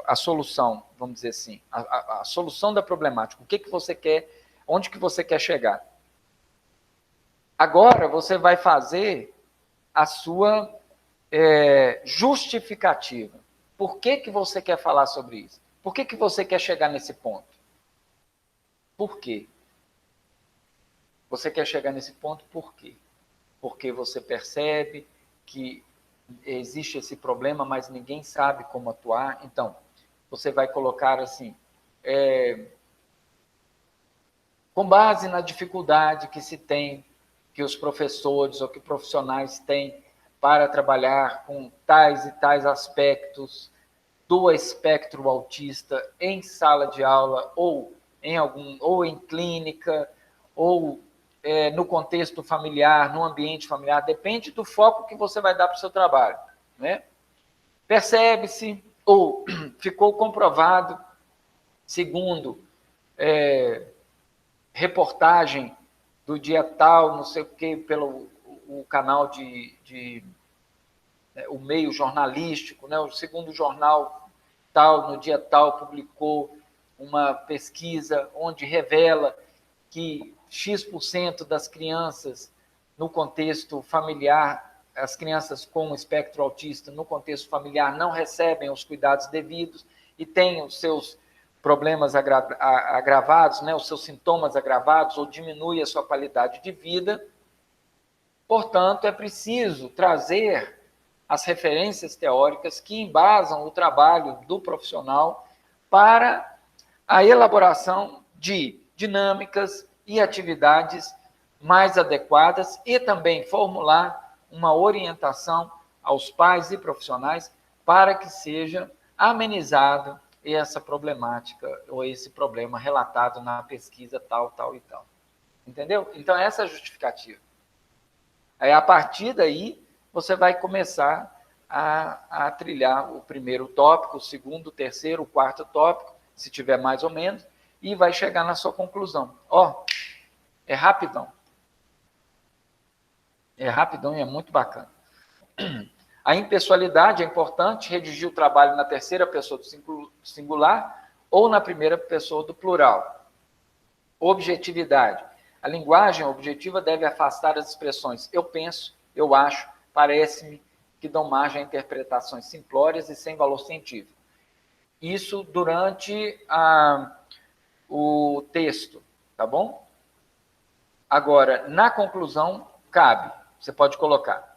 A solução, vamos dizer assim, a solução da problemática. O que você quer, onde que você quer chegar? Agora você vai fazer a sua justificativa. Por que você quer falar sobre isso? Por que você quer chegar nesse ponto? Por quê? Você quer chegar nesse ponto por quê? Porque você percebe que existe esse problema, mas ninguém sabe como atuar. Então, você vai colocar assim, com base na dificuldade que se tem, que os professores ou que profissionais têm para trabalhar com tais e tais aspectos do espectro autista em sala de aula ou em clínica ou no contexto familiar, no ambiente familiar, depende do foco que você vai dar para o seu trabalho, né? Percebe-se, ou ficou comprovado, segundo reportagem do dia tal, não sei o que, pelo o canal o meio jornalístico, né? O segundo jornal tal, no dia tal, publicou uma pesquisa onde revela que X% das crianças no contexto familiar, as crianças com espectro autista no contexto familiar não recebem os cuidados devidos e têm os seus problemas agravados, né, os seus sintomas agravados ou diminui a sua qualidade de vida. Portanto, é preciso trazer as referências teóricas que embasam o trabalho do profissional para a elaboração de dinâmicas e atividades mais adequadas e também formular uma orientação aos pais e profissionais para que seja amenizado essa problemática ou esse problema relatado na pesquisa tal, tal e tal. Entendeu? Então, essa é a justificativa. Aí, a partir daí, você vai começar a trilhar o primeiro tópico, o segundo, o terceiro, o quarto tópico, se tiver mais ou menos, e vai chegar na sua conclusão. É rapidão. É rapidão e é muito bacana. A impessoalidade é importante, redigir o trabalho na terceira pessoa do singular ou na primeira pessoa do plural. Objetividade. A linguagem objetiva deve afastar as expressões eu penso, eu acho, parece-me, que dão margem a interpretações simplórias e sem valor científico. Isso durante o texto, tá bom? Agora, na conclusão, cabe, você pode colocar.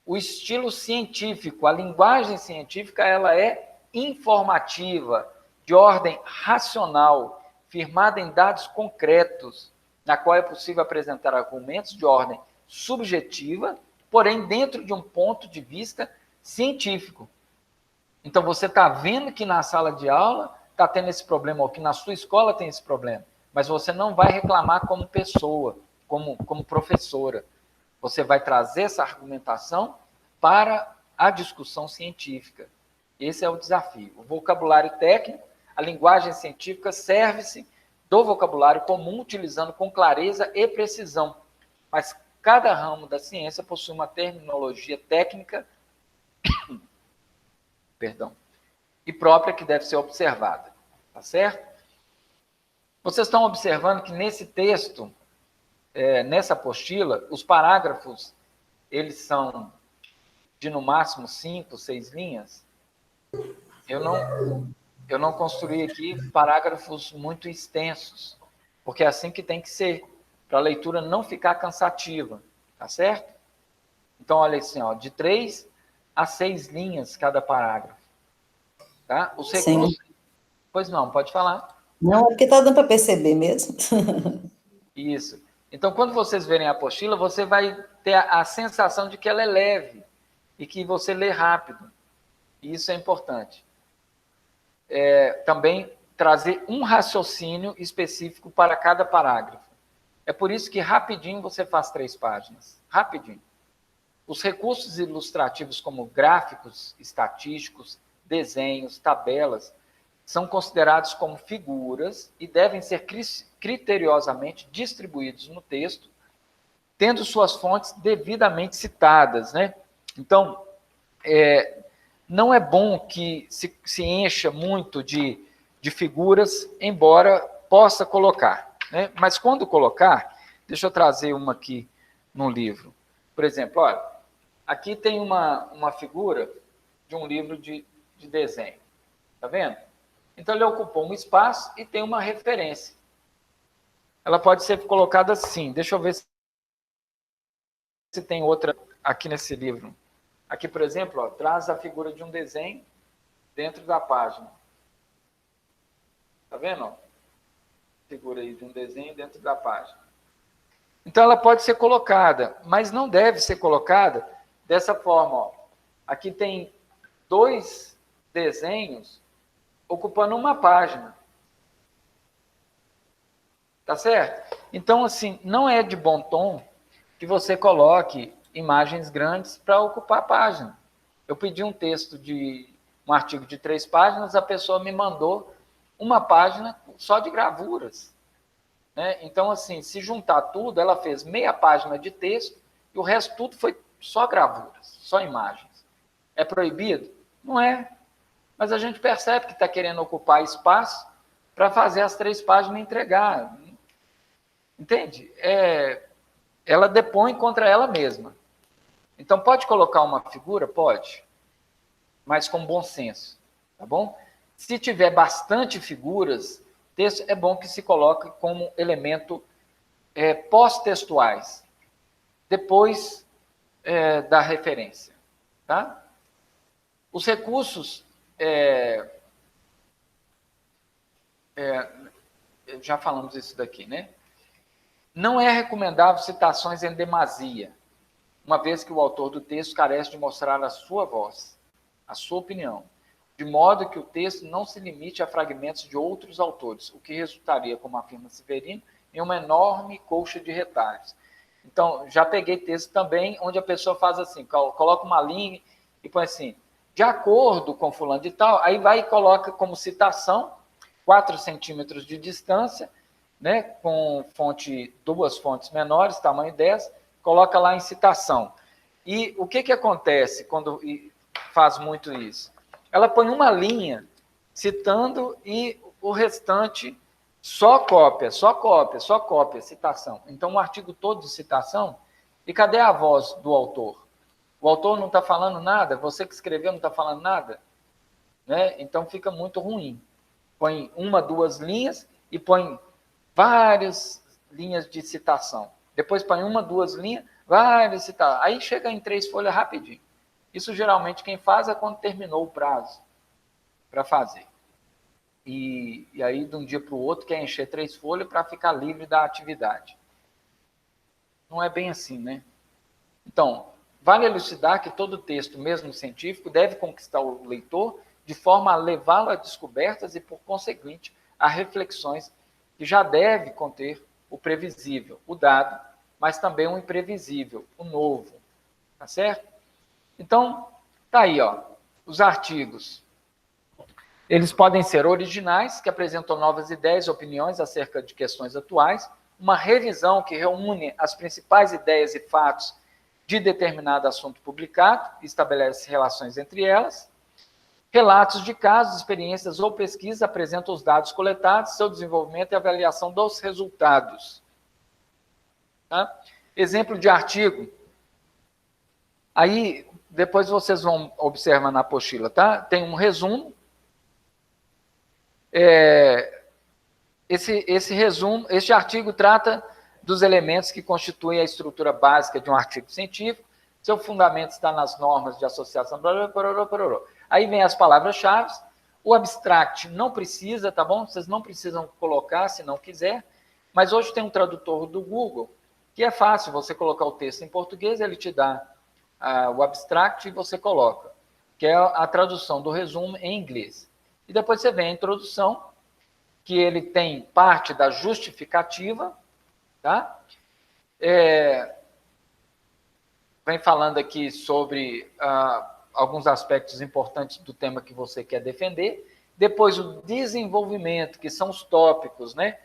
O estilo científico, a linguagem científica, ela é informativa, de ordem racional, firmada em dados concretos, na qual é possível apresentar argumentos de ordem subjetiva, porém dentro de um ponto de vista científico. Então, você está vendo que na sala de aula está tendo esse problema, ou que na sua escola tem esse problema, mas você não vai reclamar como pessoa, como professora. Você vai trazer essa argumentação para a discussão científica. Esse é o desafio. O vocabulário técnico, a linguagem científica, serve-se do vocabulário comum, utilizando com clareza e precisão. Mas cada ramo da ciência possui uma terminologia técnica e própria que deve ser observada. Tá certo? Vocês estão observando que nesse texto, nessa apostila, os parágrafos, eles são de no máximo 5, 6 linhas. Eu não construí aqui parágrafos muito extensos, porque é assim que tem que ser, para a leitura não ficar cansativa, tá certo? Então, olha assim, de 3 a 6 linhas cada parágrafo. Tá? Os recursos... Sim. Pois não, pode falar. Não, é porque está dando para perceber mesmo. Isso. Então, quando vocês verem a apostila, você vai ter a sensação de que ela é leve e que você lê rápido. E isso é importante. Também trazer um raciocínio específico para cada parágrafo. É por isso que rapidinho você faz 3 páginas. Rapidinho. Os recursos ilustrativos como gráficos, estatísticos, desenhos, tabelas, são considerados como figuras e devem ser criteriosamente distribuídos no texto, tendo suas fontes devidamente citadas, né? Então, não é bom que se encha muito de figuras, embora possa colocar, né? Mas quando colocar, deixa eu trazer uma aqui no livro. Por exemplo, olha, aqui tem uma figura de um livro de desenho, tá vendo? Então, ele ocupou um espaço e tem uma referência. Ela pode ser colocada assim. Deixa eu ver se tem outra aqui nesse livro. Aqui, por exemplo, traz a figura de um desenho dentro da página. Tá vendo? Figura aí de um desenho dentro da página. Então, ela pode ser colocada, mas não deve ser colocada dessa forma. Aqui tem 2 desenhos ocupando uma página. Tá certo? Então, assim, não é de bom tom que você coloque imagens grandes para ocupar a página. Eu pedi um texto de um artigo de 3 páginas, a pessoa me mandou uma página só de gravuras. Né? Então, assim, se juntar tudo, ela fez meia página de texto e o resto tudo foi só gravuras, só imagens. É proibido? Não é. Mas a gente percebe que está querendo ocupar espaço para fazer as 3 páginas e entregar. Entende? Ela depõe contra ela mesma. Então, pode colocar uma figura? Pode. Mas com bom senso. Tá bom? Se tiver bastante figuras, texto é bom que se coloque como elemento pós-textuais, depois da referência. Tá? Os recursos, já falamos isso daqui, né? Não é recomendável citações em demasia, uma vez que o autor do texto carece de mostrar a sua voz, a sua opinião, de modo que o texto não se limite a fragmentos de outros autores, o que resultaria, como afirma Severino, em uma enorme colcha de retalhos. Então, já peguei texto também onde a pessoa faz assim, coloca uma linha e põe assim, de acordo com fulano de tal, aí vai e coloca como citação 4 centímetros de distância, né, com duas fontes menores, tamanho 10, coloca lá em citação. E o que acontece quando faz muito isso? Ela põe uma linha citando e o restante só cópia, citação. Então, um artigo todo de citação, e cadê a voz do autor? O autor não está falando nada? Você que escreveu não está falando nada? Né? Então, fica muito ruim. Põe 1, 2 linhas e põe várias linhas de citação. Depois põe 1, 2 linhas, várias citações. Aí chega em 3 folhas rapidinho. Isso geralmente quem faz é quando terminou o prazo para fazer. E aí, de um dia para o outro, quer encher 3 folhas para ficar livre da atividade. Não é bem assim, né? Então, vale elucidar que todo texto, mesmo científico, deve conquistar o leitor de forma a levá-lo a descobertas e, por conseguinte, a reflexões que já deve conter o previsível, o dado, mas também o imprevisível, o novo. Tá certo? Então, tá aí, ó, os artigos. Eles podem ser originais, que apresentam novas ideias e opiniões acerca de questões atuais, uma revisão que reúne as principais ideias e fatos de determinado assunto publicado e estabelece relações entre elas. Relatos de casos, experiências ou pesquisas apresentam os dados coletados, seu desenvolvimento e avaliação dos resultados. Tá? Exemplo de artigo. Aí, depois vocês vão observar na apostila, tá? Tem um resumo. Este artigo trata dos elementos que constituem a estrutura básica de um artigo científico. Seu fundamento está nas normas de associação. Aí vem as palavras-chave. O abstract não precisa, tá bom? Vocês não precisam colocar se não quiser. Mas hoje tem um tradutor do Google que é fácil. Você colocar o texto em português, ele te dá o abstract e você coloca, que é a tradução do resumo em inglês. E depois você vem a introdução, que ele tem parte da justificativa, tá? Vem falando aqui sobre alguns aspectos importantes do tema que você quer defender. Depois o desenvolvimento, que são os tópicos, né?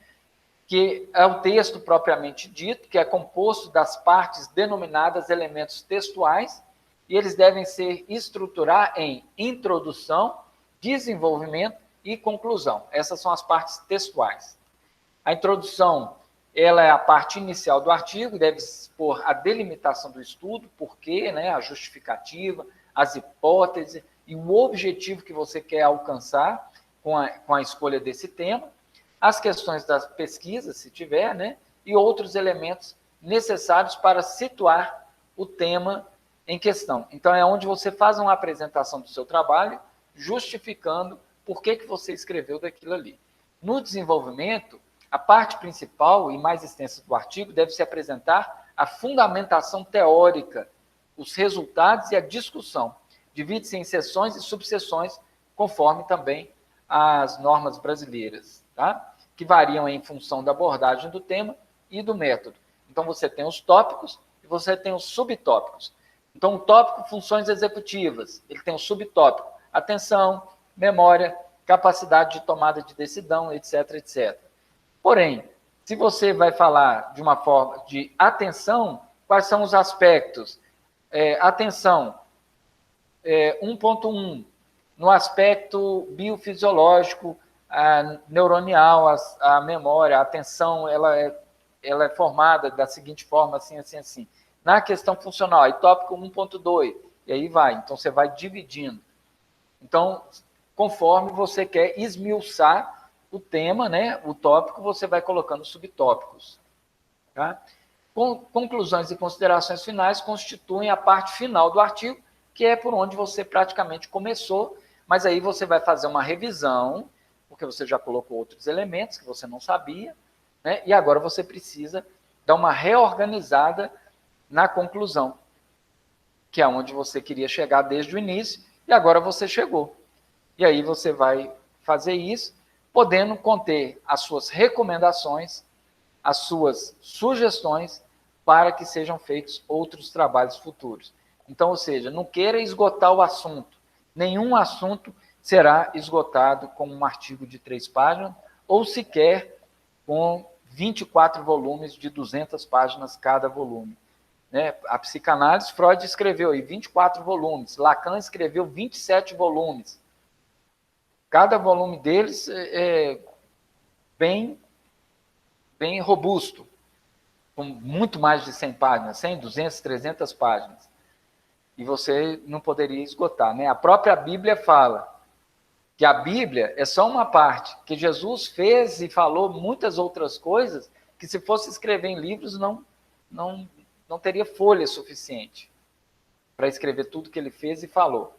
Que é o texto propriamente dito, que é composto das partes denominadas elementos textuais, e eles devem se estruturar em introdução, desenvolvimento e conclusão. Essas são as partes textuais. A introdução, ela é a parte inicial do artigo, deve expor a delimitação do estudo, porquê, né, a justificativa, as hipóteses e o objetivo que você quer alcançar com a escolha desse tema, as questões das pesquisas, se tiver, né, e outros elementos necessários para situar o tema em questão. Então, é onde você faz uma apresentação do seu trabalho, justificando por que você escreveu daquilo ali. No desenvolvimento, a parte principal e mais extensa do artigo deve se apresentar a fundamentação teórica, os resultados e a discussão. Divide-se em seções e subseções, conforme também as normas brasileiras, tá? Que variam em função da abordagem do tema e do método. Então, você tem os tópicos e você tem os subtópicos. Então, o tópico, funções executivas, ele tem o subtópico, atenção, memória, capacidade de tomada de decisão, etc, etc. Porém, se você vai falar de uma forma de atenção, quais são os aspectos? Atenção, 1.1, no aspecto biofisiológico, neuronial, a memória, a atenção, ela é formada da seguinte forma, assim, assim, assim. Na questão funcional, aí tópico 1.2, e aí vai. Então, você vai dividindo. Então, conforme você quer esmiuçar o tema, né, o tópico, você vai colocando subtópicos. Tá? Conclusões e considerações finais constituem a parte final do artigo, que é por onde você praticamente começou, mas aí você vai fazer uma revisão, porque você já colocou outros elementos que você não sabia, né, e agora você precisa dar uma reorganizada na conclusão, que é onde você queria chegar desde o início, e agora você chegou. E aí você vai fazer isso, podendo conter as suas recomendações, as suas sugestões, para que sejam feitos outros trabalhos futuros. Então, ou seja, não queira esgotar o assunto. Nenhum assunto será esgotado com um artigo de 3 páginas, ou sequer com 24 volumes de 200 páginas cada volume. Né? A psicanálise, Freud escreveu aí 24 volumes, Lacan escreveu 27 volumes. Cada volume deles é bem robusto, com muito mais de 100 páginas, 100, 200, 300 páginas. E você não poderia esgotar. Né? A própria Bíblia fala que a Bíblia é só uma parte, que Jesus fez e falou muitas outras coisas, que se fosse escrever em livros, não teria folha suficiente para escrever tudo que ele fez e falou.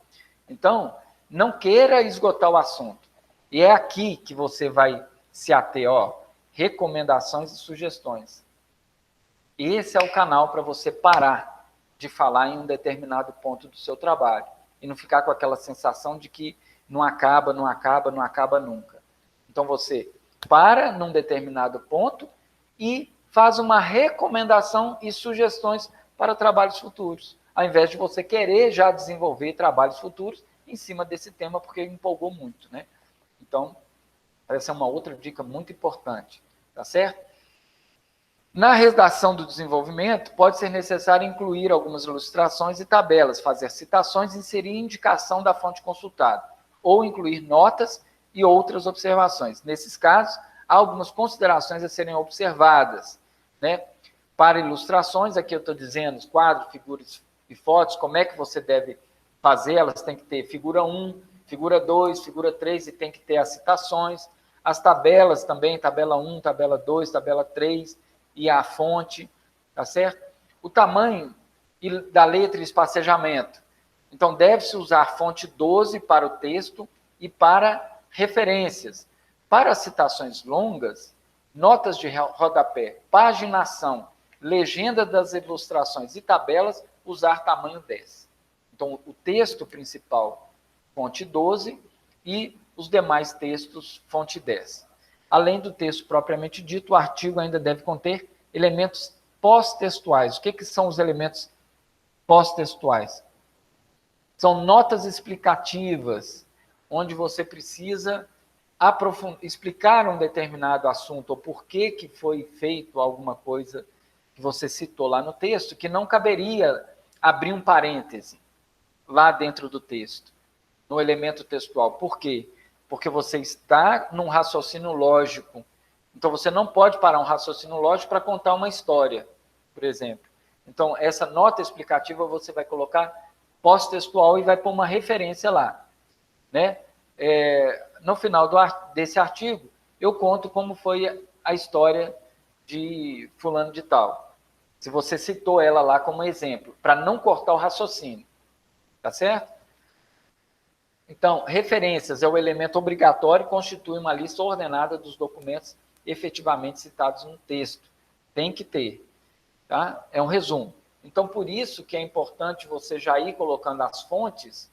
Então, não queira esgotar o assunto. E é aqui que você vai se ater, recomendações e sugestões. Esse é o canal para você parar de falar em um determinado ponto do seu trabalho e não ficar com aquela sensação de que não acaba, não acaba, não acaba nunca. Então, você para num determinado ponto e faz uma recomendação e sugestões para trabalhos futuros, ao invés de você querer já desenvolver trabalhos futuros em cima desse tema, porque empolgou muito, né? Então, essa é uma outra dica muito importante, tá certo? Na redação do desenvolvimento, pode ser necessário incluir algumas ilustrações e tabelas, fazer citações e inserir indicação da fonte consultada, ou incluir notas e outras observações. Nesses casos, há algumas considerações a serem observadas, né? Para ilustrações, aqui eu estou dizendo, quadros, figuras e fotos, como é que você deve fazer, elas têm que ter figura 1, figura 2, figura 3, e tem que ter as citações. As tabelas também, tabela 1, tabela 2, tabela 3, e a fonte, tá certo? O tamanho da letra e espacejamento. Então, deve-se usar fonte 12 para o texto e para referências. Para citações longas, notas de rodapé, paginação, legenda das ilustrações e tabelas, usar tamanho 10. Então, o texto principal, fonte 12, e os demais textos, fonte 10. Além do texto propriamente dito, o artigo ainda deve conter elementos pós-textuais. O que são os elementos pós-textuais? São notas explicativas, onde você precisa explicar um determinado assunto, ou por que foi feito alguma coisa que você citou lá no texto, que não caberia abrir um parêntese lá dentro do texto, no elemento textual. Por quê? Porque você está num raciocínio lógico. Então, você não pode parar um raciocínio lógico para contar uma história, por exemplo. Então, essa nota explicativa você vai colocar pós-textual e vai pôr uma referência lá, né? No final desse artigo, eu conto como foi a história de fulano de tal. Se você citou ela lá como exemplo, para não cortar o raciocínio. Tá certo? Então, referências é o elemento obrigatório e constitui uma lista ordenada dos documentos efetivamente citados no texto. Tem que ter. Tá? É um resumo. Então, por isso que é importante você já ir colocando as fontes,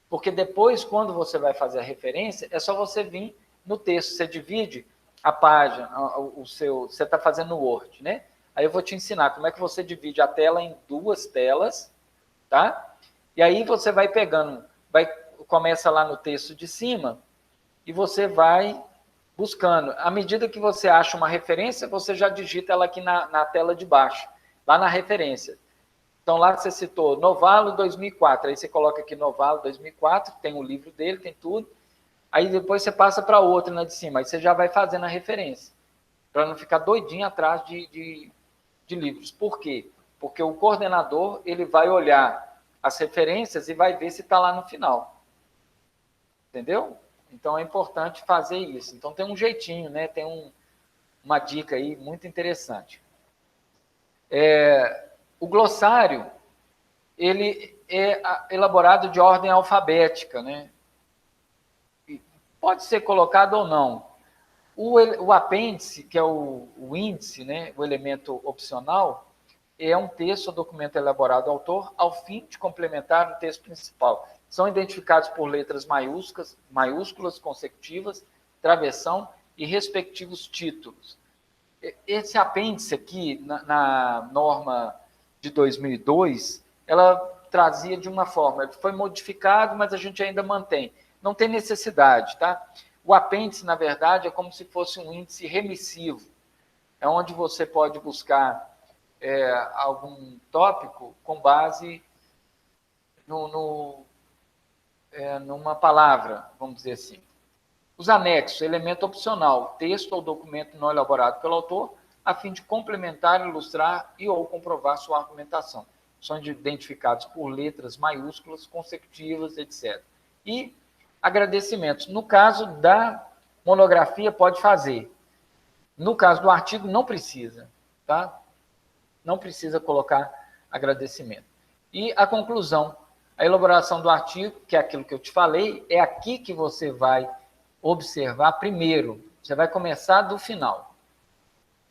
porque depois, quando você vai fazer a referência, é só você vir no texto. Você divide a página, você está fazendo no Word, né? Aí eu vou te ensinar como é que você divide a tela em 2 telas, tá? E aí você vai pegando, vai começa lá no texto de cima e você vai buscando. À medida que você acha uma referência, você já digita ela aqui na tela de baixo, lá na referência. Então, lá você citou Novalo 2004, aí você coloca aqui Novalo 2004, tem o livro dele, tem tudo. Aí depois você passa para outra na de cima, aí você já vai fazendo a referência, para não ficar doidinho atrás de livros. Por quê? Porque o coordenador ele vai olhar as referências e vai ver se está lá no final. Entendeu? Então é importante fazer isso. Então tem um jeitinho, né? Tem uma dica aí muito interessante. O glossário ele é elaborado de ordem alfabética, né? Pode ser colocado ou não. O apêndice, que é o índice, né? O elemento opcional, é um texto ou documento elaborado ao autor ao fim de complementar o texto principal. São identificados por letras maiúsculas consecutivas, travessão e respectivos títulos. Esse apêndice aqui, na norma de 2002, ela trazia de uma forma, foi modificado, mas a gente ainda mantém. Não tem necessidade, tá? O apêndice, na verdade, é como se fosse um índice remissivo. É onde você pode buscar algum tópico com base numa palavra, vamos dizer assim. Os anexos, elemento opcional, texto ou documento não elaborado pelo autor, a fim de complementar, ilustrar e ou comprovar sua argumentação. São identificados por letras maiúsculas, consecutivas, etc. E agradecimentos. No caso da monografia, pode fazer. No caso do artigo, não precisa, tá? Não precisa colocar agradecimento. E a conclusão, a elaboração do artigo, que é aquilo que eu te falei, é aqui que você vai observar primeiro. Você vai começar do final.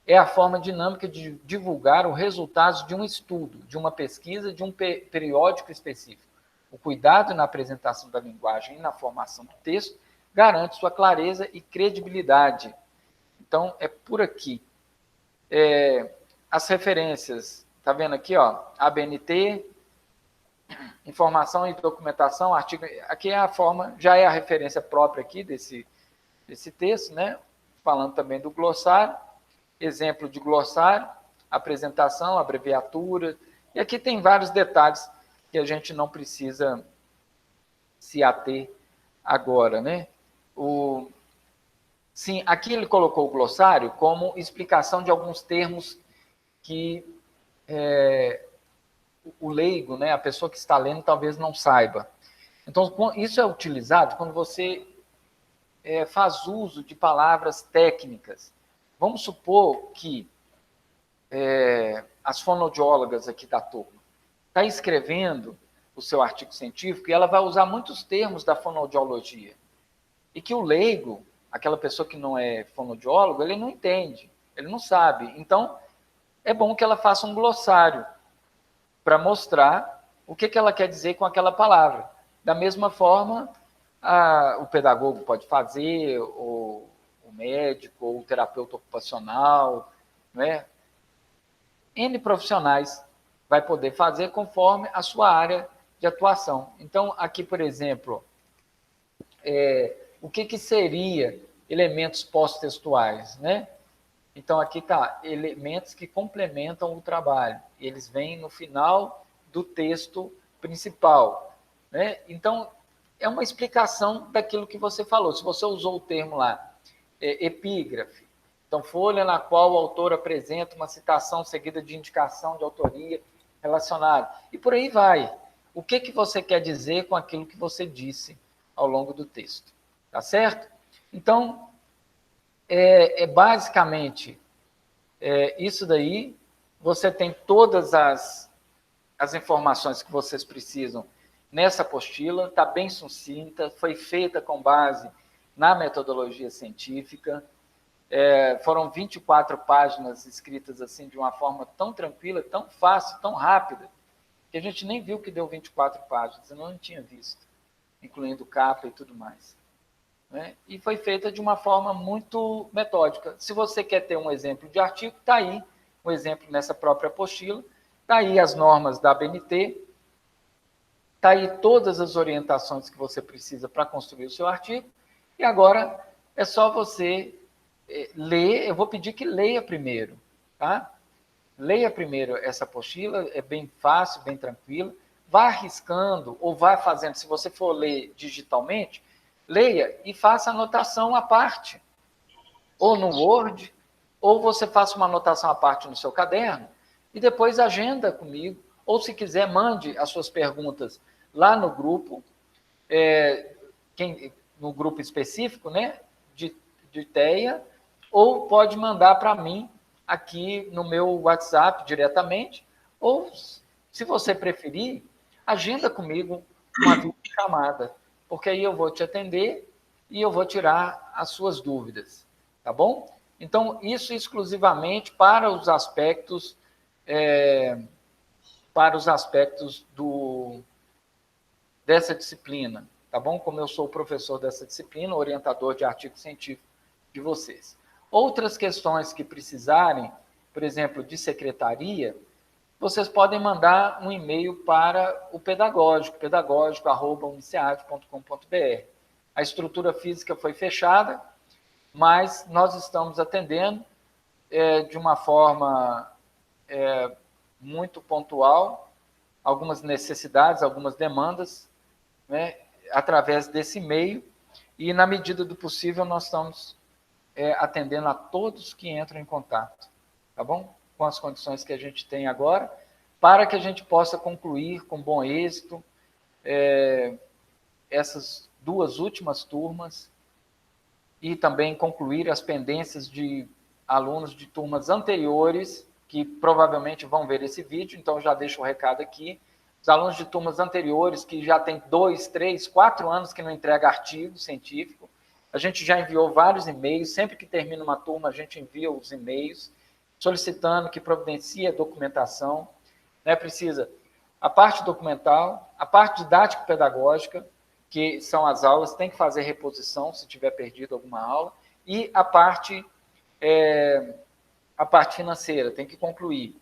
É a forma dinâmica de divulgar os resultados de um estudo, de uma pesquisa, de um periódico específico. O cuidado na apresentação da linguagem e na formação do texto garante sua clareza e credibilidade. Então, é por aqui. As referências, tá vendo aqui, ó, ABNT, informação e documentação, artigo, aqui é a forma, já é a referência própria aqui desse texto, né? Falando também do glossário, exemplo de glossário, apresentação, abreviatura, e aqui tem vários detalhes que a gente não precisa se ater agora, né? Sim, aqui ele colocou o glossário como explicação de alguns termos que o leigo, né, a pessoa que está lendo, talvez não saiba. Então, isso é utilizado quando você faz uso de palavras técnicas. Vamos supor que as fonoaudiólogas aqui da turma está escrevendo o seu artigo científico e ela vai usar muitos termos da fonoaudiologia. E que o leigo, aquela pessoa que não é fonoaudiólogo, ele não entende, ele não sabe. Então, é bom que ela faça um glossário para mostrar o que ela quer dizer com aquela palavra. Da mesma forma, o pedagogo pode fazer, ou o médico, ou o terapeuta ocupacional, né? N profissionais vai poder fazer conforme a sua área de atuação. Então, aqui, por exemplo, o que seria elementos pós-textuais, né? Então, aqui está, elementos que complementam o trabalho. Eles vêm no final do texto principal, né? Então, é uma explicação daquilo que você falou. Se você usou o termo lá, epígrafe, então, folha na qual o autor apresenta uma citação seguida de indicação de autoria relacionada. E por aí vai. O que você quer dizer com aquilo que você disse ao longo do texto? Tá certo? Então, basicamente isso daí. Você tem todas as informações que vocês precisam nessa apostila, está bem sucinta, foi feita com base na metodologia científica, foram 24 páginas escritas assim de uma forma tão tranquila, tão fácil, tão rápida, que a gente nem viu que deu 24 páginas, eu não tinha visto, incluindo capa e tudo mais. Né? E foi feita de uma forma muito metódica. Se você quer ter um exemplo de artigo, está aí um exemplo nessa própria apostila, está aí as normas da ABNT, Está aí todas as orientações que você precisa para construir o seu artigo. E agora é só você ler. Eu vou pedir que leia primeiro, tá? Leia primeiro essa apostila, é bem fácil, bem tranquila. Vá arriscando ou vá fazendo, se você for ler digitalmente, leia e faça anotação à parte. Ou no Word, ou você faça uma anotação à parte no seu caderno e depois agenda comigo. Ou, se quiser, mande as suas perguntas lá no grupo, no grupo específico, né, de TEA, ou pode mandar para mim aqui no meu WhatsApp diretamente, ou, se você preferir, agenda comigo uma videochamada, porque aí eu vou te atender e eu vou tirar as suas dúvidas, tá bom? Então, isso exclusivamente para os aspectos dessa disciplina, tá bom? Como eu sou o professor dessa disciplina, orientador de artigo científico de vocês. Outras questões que precisarem, por exemplo, de secretaria, vocês podem mandar um e-mail para o pedagógico@uniciad.com.br. A estrutura física foi fechada, mas nós estamos atendendo de uma forma muito pontual algumas necessidades, algumas demandas, né, através desse e-mail, e na medida do possível nós estamos atendendo a todos que entram em contato, tá bom? Com as condições que a gente tem agora, para que a gente possa concluir com bom êxito essas 2 últimas turmas e também concluir as pendências de alunos de turmas anteriores, que provavelmente vão ver esse vídeo, então já deixo o recado aqui. Os alunos de turmas anteriores, que já têm 2, 3, 4 anos que não entregam artigo científico, a gente já enviou vários e-mails, sempre que termina uma turma, a gente envia os e-mails, solicitando que providencie a documentação, né? Precisa a parte documental, a parte didático-pedagógica, que são as aulas, tem que fazer reposição se tiver perdido alguma aula, e a parte financeira, tem que concluir.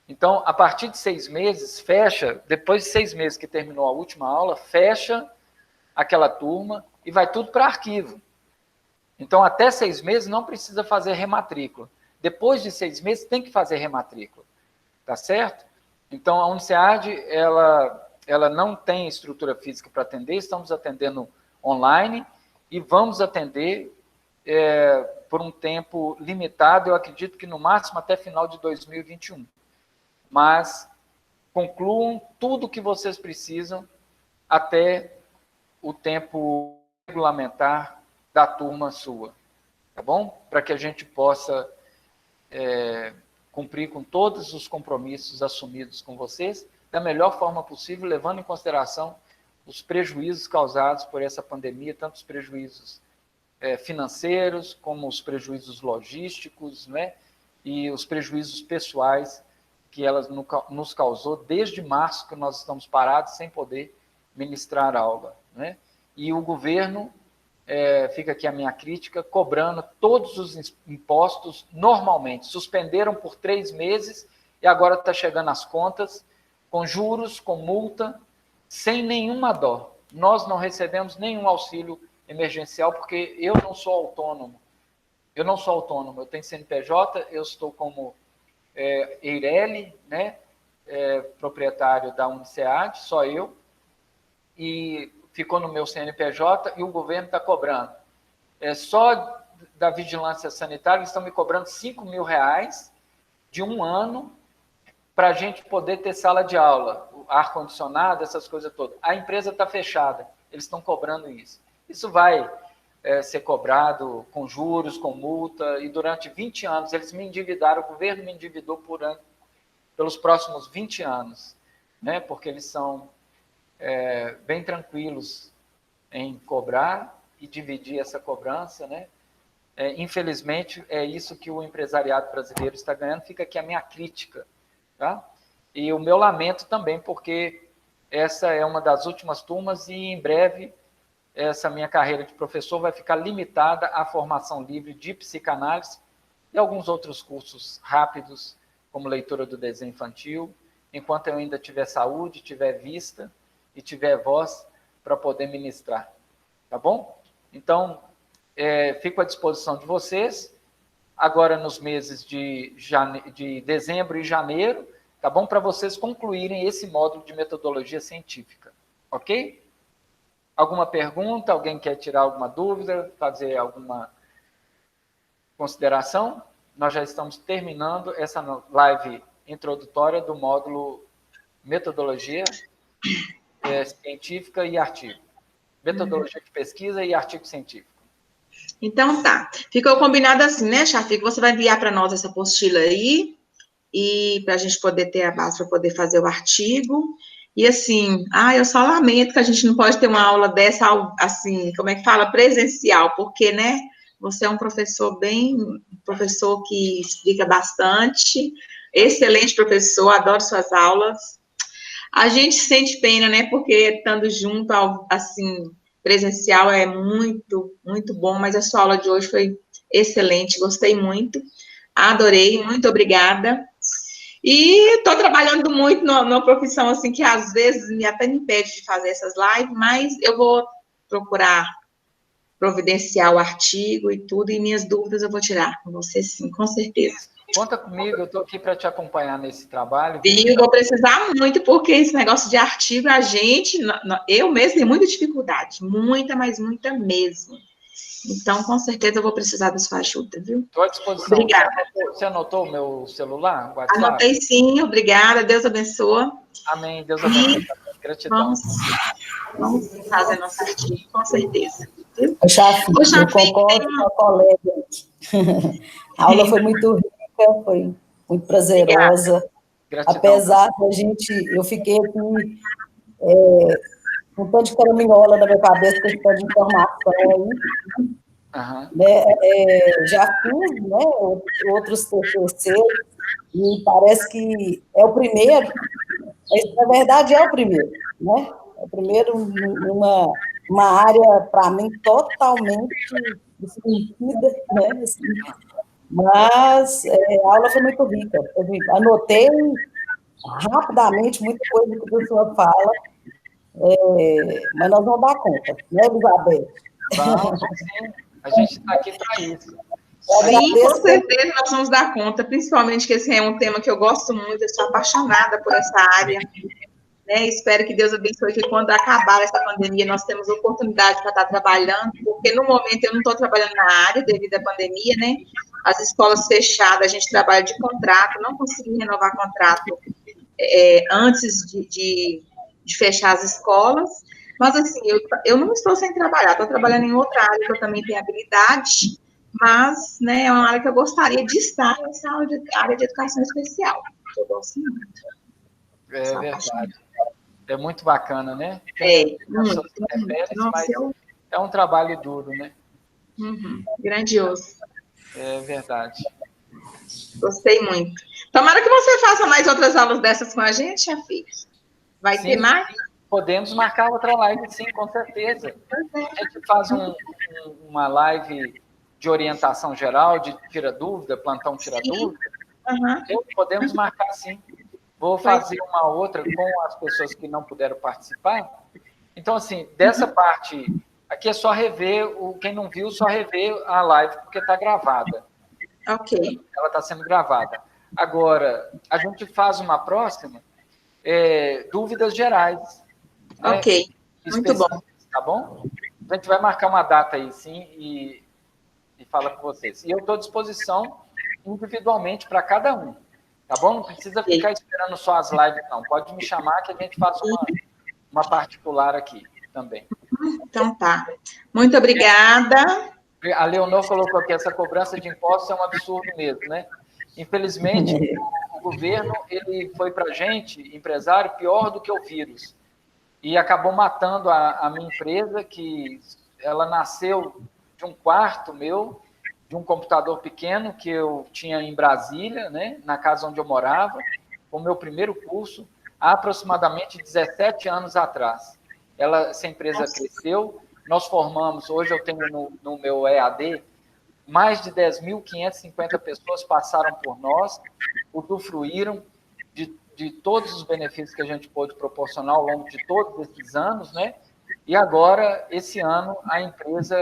Então, a partir de 6 meses, fecha, depois de 6 meses que terminou a última aula, fecha aquela turma e vai tudo para arquivo. Então, até 6 meses não precisa fazer rematrícula. Depois de 6 meses tem que fazer rematrícula, tá certo? Então, a Uniciad, ela não tem estrutura física para atender, estamos atendendo online e vamos atender por um tempo limitado, eu acredito que no máximo até final de 2021. Mas concluam tudo o que vocês precisam até o tempo regulamentar da turma sua, tá bom? Para que a gente possa cumprir com todos os compromissos assumidos com vocês da melhor forma possível, levando em consideração os prejuízos causados por essa pandemia, tanto os prejuízos financeiros, como os prejuízos logísticos, né? E os prejuízos pessoais que ela nos causou desde março, que nós estamos parados sem poder ministrar aula, né? E o governo, fica aqui a minha crítica, cobrando todos os impostos normalmente. Suspenderam por 3 meses e agora está chegando as contas com juros, com multa, sem nenhuma dó. Nós não recebemos nenhum auxílio emergencial porque eu não sou autônomo. Eu tenho CNPJ, eu estou como Eireli, né, proprietário da Uniciad, só eu, e ficou no meu CNPJ e o governo está cobrando. Só da vigilância sanitária, eles estão me cobrando R$5.000 de 1 ano para a gente poder ter sala de aula, ar-condicionado, essas coisas todas. A empresa está fechada, eles estão cobrando isso. Isso vai ser cobrado com juros, com multa, e durante 20 anos eles me endividaram, o governo me endividou por ano, pelos próximos 20 anos, né? Porque eles são bem tranquilos em cobrar e dividir essa cobrança, né? Infelizmente, é isso que o empresariado brasileiro está ganhando. Fica aqui a minha crítica, tá? E o meu lamento também, porque essa é uma das últimas turmas e em breve essa minha carreira de professor vai ficar limitada à formação livre de psicanálise e alguns outros cursos rápidos, como leitura do desenho infantil, enquanto eu ainda tiver saúde, tiver vista, e tiver voz para poder ministrar, tá bom? Então, fico à disposição de vocês, agora nos meses de dezembro e janeiro, tá bom? Para vocês concluírem esse módulo de metodologia científica, ok? Alguma pergunta? Alguém quer tirar alguma dúvida? Fazer alguma consideração? Nós já estamos terminando essa live introdutória do módulo metodologia científica e artigo. Metodologia de pesquisa e artigo científico. Então, tá. Ficou combinado assim, né, Chafico? Você vai enviar para nós essa apostila aí, e para a gente poder ter a base para poder fazer o artigo. E assim, eu só lamento que a gente não pode ter uma aula dessa, assim, como é que fala? Presencial, porque, né, você é um professor professor que explica bastante, excelente professor, adoro suas aulas. A gente sente pena, né, porque estando junto, assim, presencial é muito, muito bom, mas a sua aula de hoje foi excelente, gostei muito, adorei, muito obrigada. E estou trabalhando muito numa profissão, assim, que às vezes até me impede de fazer essas lives, mas eu vou procurar providenciar o artigo e tudo, e minhas dúvidas eu vou tirar com você, sim, com certeza. Conta comigo, eu estou aqui para te acompanhar nesse trabalho. E eu vou precisar muito, porque esse negócio de artigo, eu mesmo tenho muita dificuldade, muita, mas muita mesmo. Então, com certeza, eu vou precisar da sua ajuda, viu? Estou à disposição. Obrigada. Você anotou o meu celular, o WhatsApp? Anotei sim, obrigada, Deus abençoe. Amém, Deus abençoe. Gratidão. Vamos fazer nosso artigo, com certeza. Eu concordo com a colega. A aula foi muito rica, foi muito prazerosa. Apesar da eu fiquei aqui com um tanto de caraminhola na minha cabeça, com esse tanto de informação aí. Já fiz, né, outros TCC, e parece que é o primeiro, na verdade é o primeiro, né? É o primeiro numa área, para mim, totalmente desconhecida, né? Assim, mas a aula foi muito rica. Eu anotei rapidamente muita coisa que o professor fala, mas nós vamos dar conta, né, Elizabeth? Vamos, sim. A gente está aqui para isso. Sim, com certeza nós vamos dar conta, principalmente que esse é um tema que eu gosto muito, eu sou apaixonada por essa área, né? Espero que Deus abençoe que quando acabar essa pandemia nós temos oportunidade para estar trabalhando, porque no momento eu não estou trabalhando na área devido à pandemia, né? As escolas fechadas, a gente trabalha de contrato, não consegui renovar contrato antes de fechar as escolas, mas assim, eu não estou sem trabalhar, estou trabalhando em outra área que eu também tenho habilidade, mas, né, é uma área que eu gostaria de estar nessa área de educação especial, que eu gosto muito. É verdade. É muito bacana, né? Muito. Mas é um trabalho duro, né? Grandioso. É verdade. Gostei muito. Tomara que você faça mais outras aulas dessas com a gente, Chafi. Vai ter mais? Podemos marcar outra live, sim, com certeza. A gente faz uma live de orientação geral, de tira-dúvida, plantão tira-dúvida. Podemos marcar, sim. Vou fazer uma outra com as pessoas que não puderam participar. Então, assim, dessa parte, aqui é só rever, quem não viu, só rever a live, porque está gravada. Ok. Ela está sendo gravada. Agora, a gente faz uma próxima, dúvidas gerais. Ok, muito bom. Tá bom? A gente vai marcar uma data aí, sim, e fala com vocês. E eu estou à disposição individualmente para cada um. Tá bom? Não precisa ficar esperando só as lives, não. Pode me chamar que a gente faz uma particular aqui também. Então tá. Muito obrigada. A Leonor colocou aqui, essa cobrança de impostos é um absurdo mesmo, né? Infelizmente, o governo ele foi para a gente, empresário, pior do que o vírus. E acabou matando a minha empresa, que ela nasceu de um quarto meu, de um computador pequeno que eu tinha em Brasília, né, na casa onde eu morava, com o meu primeiro curso, há aproximadamente 17 anos atrás. Essa empresa cresceu, nós formamos, hoje eu tenho no meu EAD, mais de 10.550 pessoas passaram por nós, usufruíram de todos os benefícios que a gente pôde proporcionar ao longo de todos esses anos, né? E agora, esse ano, a empresa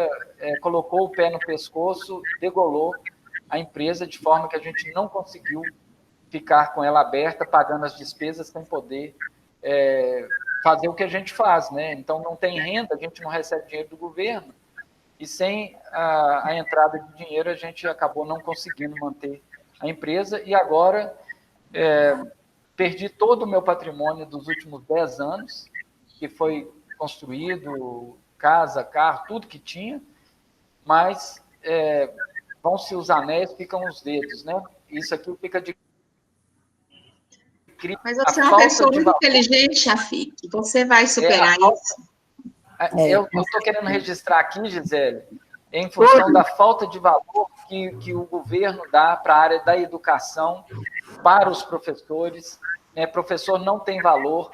colocou o pé no pescoço, degolou a empresa de forma que a gente não conseguiu ficar com ela aberta, pagando as despesas sem poder fazer o que a gente faz, né? Então, não tem renda, a gente não recebe dinheiro do governo, e sem a entrada de dinheiro, a gente acabou não conseguindo manter a empresa, e agora perdi todo o meu patrimônio dos últimos 10 anos, que foi construído, casa, carro, tudo que tinha, mas vão-se os anéis, ficam os dedos, né? Isso aqui fica de... Mas você é uma pessoa muito inteligente, Chafik, você vai superar isso. Eu estou querendo registrar aqui, Gisele, em função da falta de valor que o governo dá para a área da educação, para os professores. Professor não tem valor.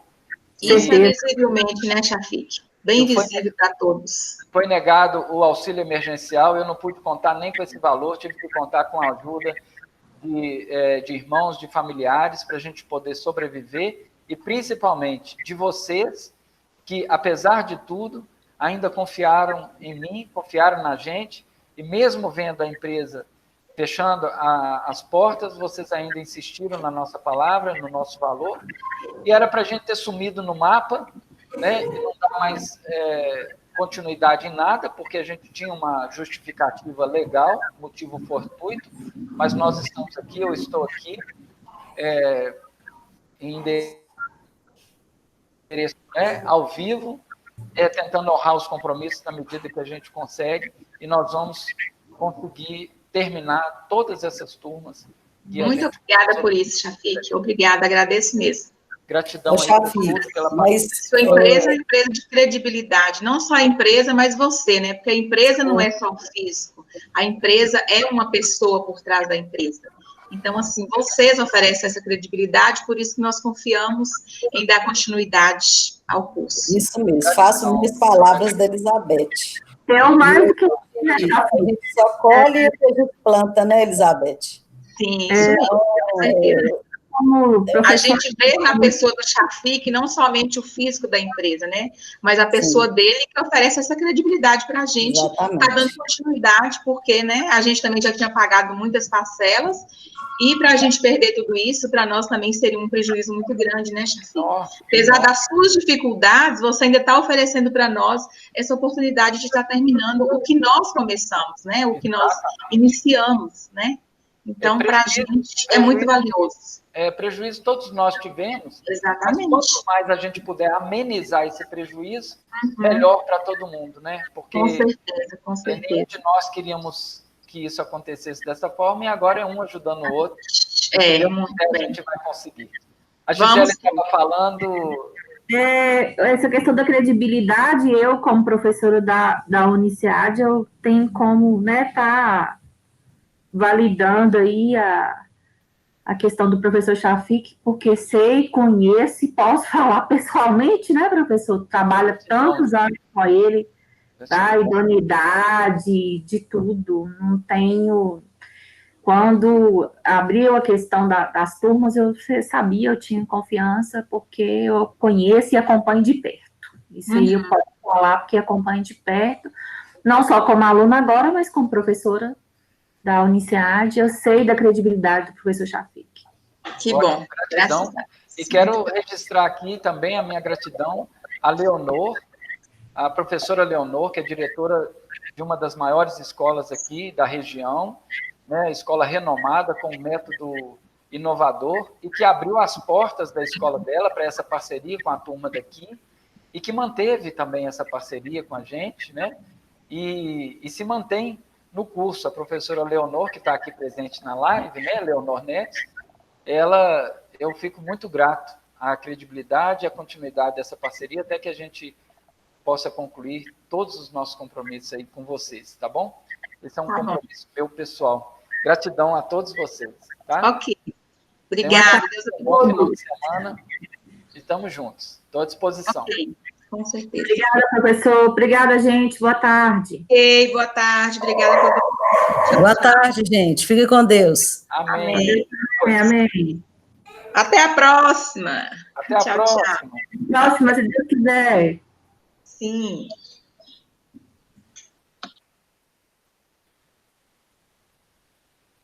Isso é visivelmente, né, Chafik? Bem visível para todos. Foi negado o auxílio emergencial, eu não pude contar nem com esse valor, tive que contar com a ajuda de irmãos, de familiares, para a gente poder sobreviver, e principalmente de vocês, que, apesar de tudo, ainda confiaram em mim, confiaram na gente, e mesmo vendo a empresa fechando as portas, vocês ainda insistiram na nossa palavra, no nosso valor, e era para a gente ter sumido no mapa, né, e não dar mais continuidade em nada, porque a gente tinha uma justificativa legal, motivo fortuito, mas nós estamos aqui, eu estou aqui, em endereço, ao vivo, tentando honrar os compromissos na medida que a gente consegue, e nós vamos conseguir terminar todas essas turmas. Muito obrigada por isso, Chafik. Obrigada, agradeço mesmo. Gratidão aí por tudo, pela sua empresa é uma empresa de credibilidade, não só a empresa, mas você, né? Porque a empresa não é só o físico, a empresa é uma pessoa por trás da empresa. Então, assim, vocês oferecem essa credibilidade, por isso que nós confiamos em dar continuidade ao curso. Isso mesmo, faço minhas palavras da Elizabeth. Eu mais do que... A gente só colhe o que a gente planta, né, Elizabeth? Sim, isso a gente vê na pessoa do Chafik não somente o físico da empresa, né? Mas a pessoa dele que oferece essa credibilidade para a gente. Está dando continuidade, porque, né, a gente também já tinha pagado muitas parcelas, e para a gente perder tudo isso, para nós também seria um prejuízo muito grande, né, Chafik? Apesar das suas dificuldades, você ainda está oferecendo para nós essa oportunidade de estar terminando o que nós começamos, né? O que nós iniciamos, né? Então, para a gente é muito valioso. Prejuízo todos nós tivemos. Exatamente. Mas quanto mais a gente puder amenizar esse prejuízo, melhor para todo mundo, né? Porque com certeza, com certeza. Nenhum de nós queríamos que isso acontecesse dessa forma, e agora é um ajudando o outro. A gente vai conseguir. A Gisele estava falando... essa questão da credibilidade, eu, como professora da Uniciad, eu tenho como, né, tá validando aí a questão do professor Chafik, porque sei, conheço e posso falar pessoalmente, né, professor? Trabalha tantos anos com ele, tá? Idoneidade, de tudo. Não tenho... Quando abriu a questão das turmas, eu sabia, eu tinha confiança, porque eu conheço e acompanho de perto. Isso aí eu posso falar, porque acompanho de perto, não só como aluna agora, mas como professora da Uniciad, eu sei da credibilidade do professor Chafik. Que bom. Gratidão. E quero registrar aqui também a minha gratidão a Leonor, a professora Leonor, que é diretora de uma das maiores escolas aqui da região, né, escola renomada, com um método inovador, e que abriu as portas da escola dela para essa parceria com a turma daqui, e que manteve também essa parceria com a gente, né, e se mantém no curso. A professora Leonor, que está aqui presente na live, né, Leonor Neves, eu fico muito grato à credibilidade e à continuidade dessa parceria, até que a gente possa concluir todos os nossos compromissos aí com vocês, tá bom? Esse é um compromisso meu pessoal. Gratidão a todos vocês, tá? Ok. Obrigada. Bom final de semana. E estamos juntos. Estou à disposição. Ok. Com certeza. Obrigada, professor. Obrigada, gente. Boa tarde. Ei, boa tarde. Obrigada por... Boa tarde, gente. Fique com Deus. Amém. Amém. Até a próxima. Até a próxima. Próxima, se Deus quiser. Sim.